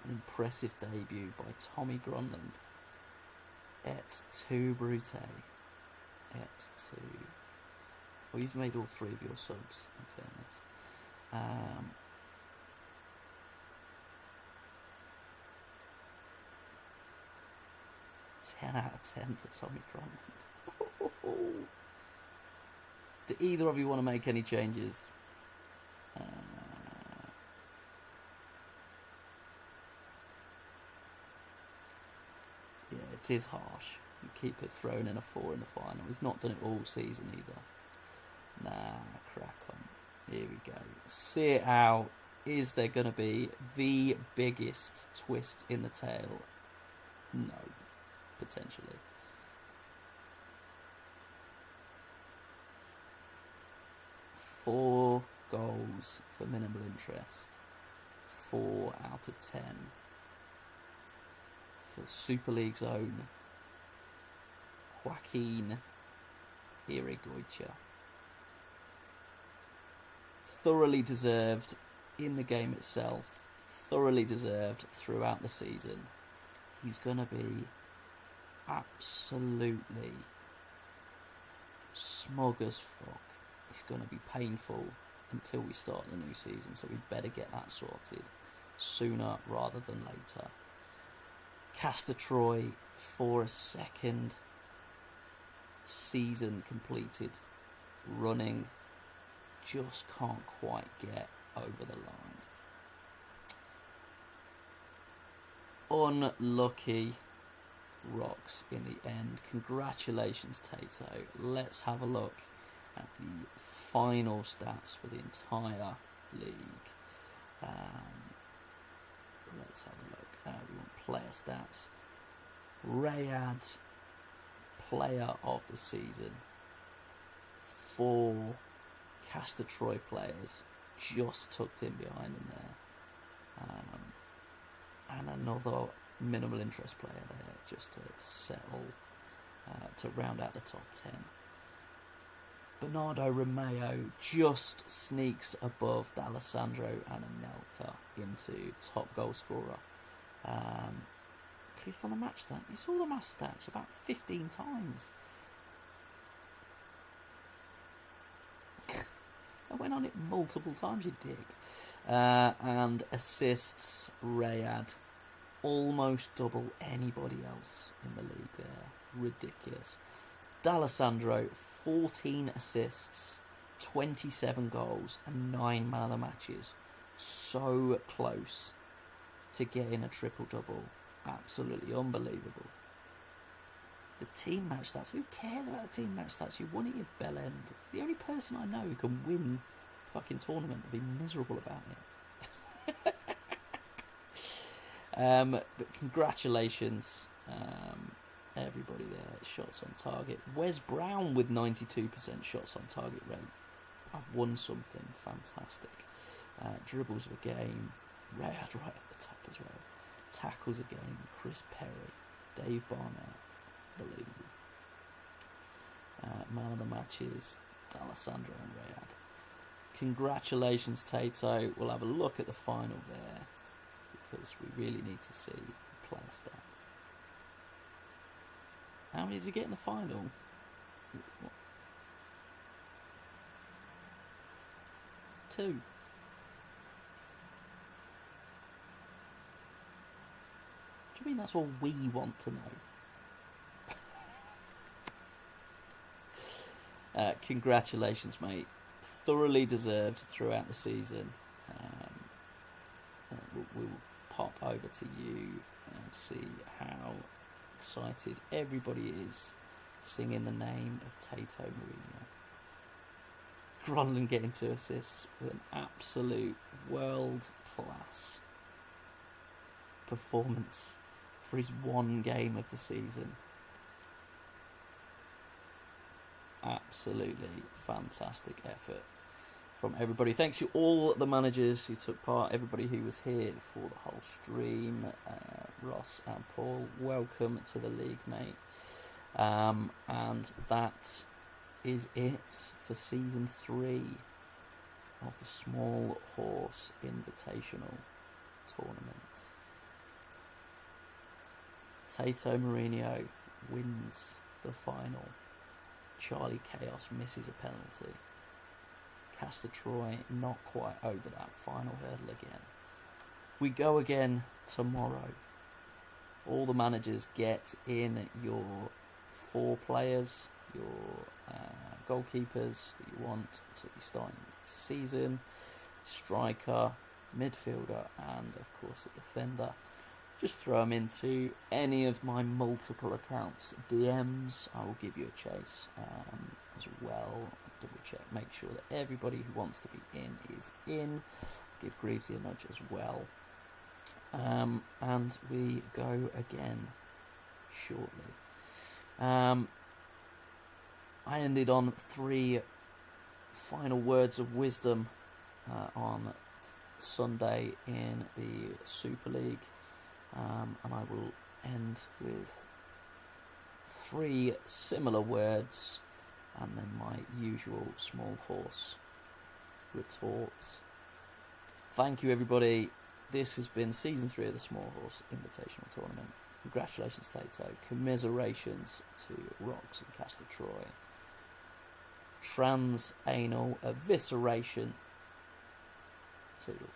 An impressive debut by Tommy Grunland. Et tu, Brute. Et tu. Well, you've made all 3 of your subs, in fairness. 10 out of 10 for Tommy Grunland. Do either of you want to make any changes? Yeah, it is harsh. You keep it thrown in a 4 in the final. He's not done it all season either. Nah, crack on. Here we go. See it out. Is there going to be the biggest twist in the tail? No, potentially. Four goals for minimal interest. 4 out of 10 for Super League's own Joaquin Irigoyen. thoroughly deserved in the game itself, thoroughly deserved throughout the season. He's going to be absolutely smug as fuck. It's going to be painful until we start the new season, so we better get that sorted sooner rather than later. Castor Troy for a second season completed running, just can't quite get over the line. Unlucky rocks in the end. Congratulations, Tato. Let's have a look at the final stats for the entire league. Let's have a look. We want player stats. Rayad, player of the season. 4 Castor Troy players just tucked in behind him there. And another minimal interest player there just to settle, to round out the top 10. Bernardo Romeo just sneaks above D'Alessandro and Anelka into top goal scorer. Click on the match stat. You saw the match stats about 15 times. I went on it multiple times, you dick. And assists, Rayad, almost double anybody else in the league there. Ridiculous. D'Alessandro, 14 assists, 27 goals, and 9 man of the matches. So close to getting a triple-double. Absolutely unbelievable. The team match stats, who cares about the team match stats? You won it, you bell end. The only person I know who can win a fucking tournament and be miserable about it. But congratulations, everybody there. Shots on target. Wes Brown with 92% shots on target rate. I've won something fantastic. Dribbles of a game. Rayad right at the top as well. Tackles a game. Chris Perry. Dave Barnett. Unbelievable. Man of the matches, D'Alessandro and Rayad. Congratulations, Tato. We'll have a look at the final there because we really need to see player stats. How many did you get in the final? What? 2. Do you mean that's all we want to know? Congratulations, mate. Thoroughly deserved throughout the season. We'll pop over to you and see how excited everybody is singing the name of Tato Mourinho. Gronlund getting 2 assists with an absolute world-class performance for his 1 game of the season. Absolutely fantastic effort from everybody. Thanks to all the managers who took part, everybody who was here for the whole stream. Ross and Paul, welcome to the league, mate. And that is it for season 3 of the Small Horse Invitational Tournament. Tato Mourinho wins the final. Charlie Chaos misses a penalty. Castor Troy not quite over that final hurdle again. We go again tomorrow. All the managers get in your 4 players, your goalkeepers that you want to be starting the season, striker, midfielder, and of course the defender. Just throw them into any of my multiple accounts. DMs, I will give you a chase as well. Double check, make sure that everybody who wants to be in is in. Give Greavesy a nudge as well. And we go again shortly. I ended on 3 final words of wisdom on Sunday in the Super League. And I will end with 3 similar words and then my usual small horse retort. Thank you, everybody. This has been Season 3 of the Small Horse Invitational Tournament. Congratulations, Tato. Commiserations to Rocks and Castor Troy. Transanal evisceration. Toodles.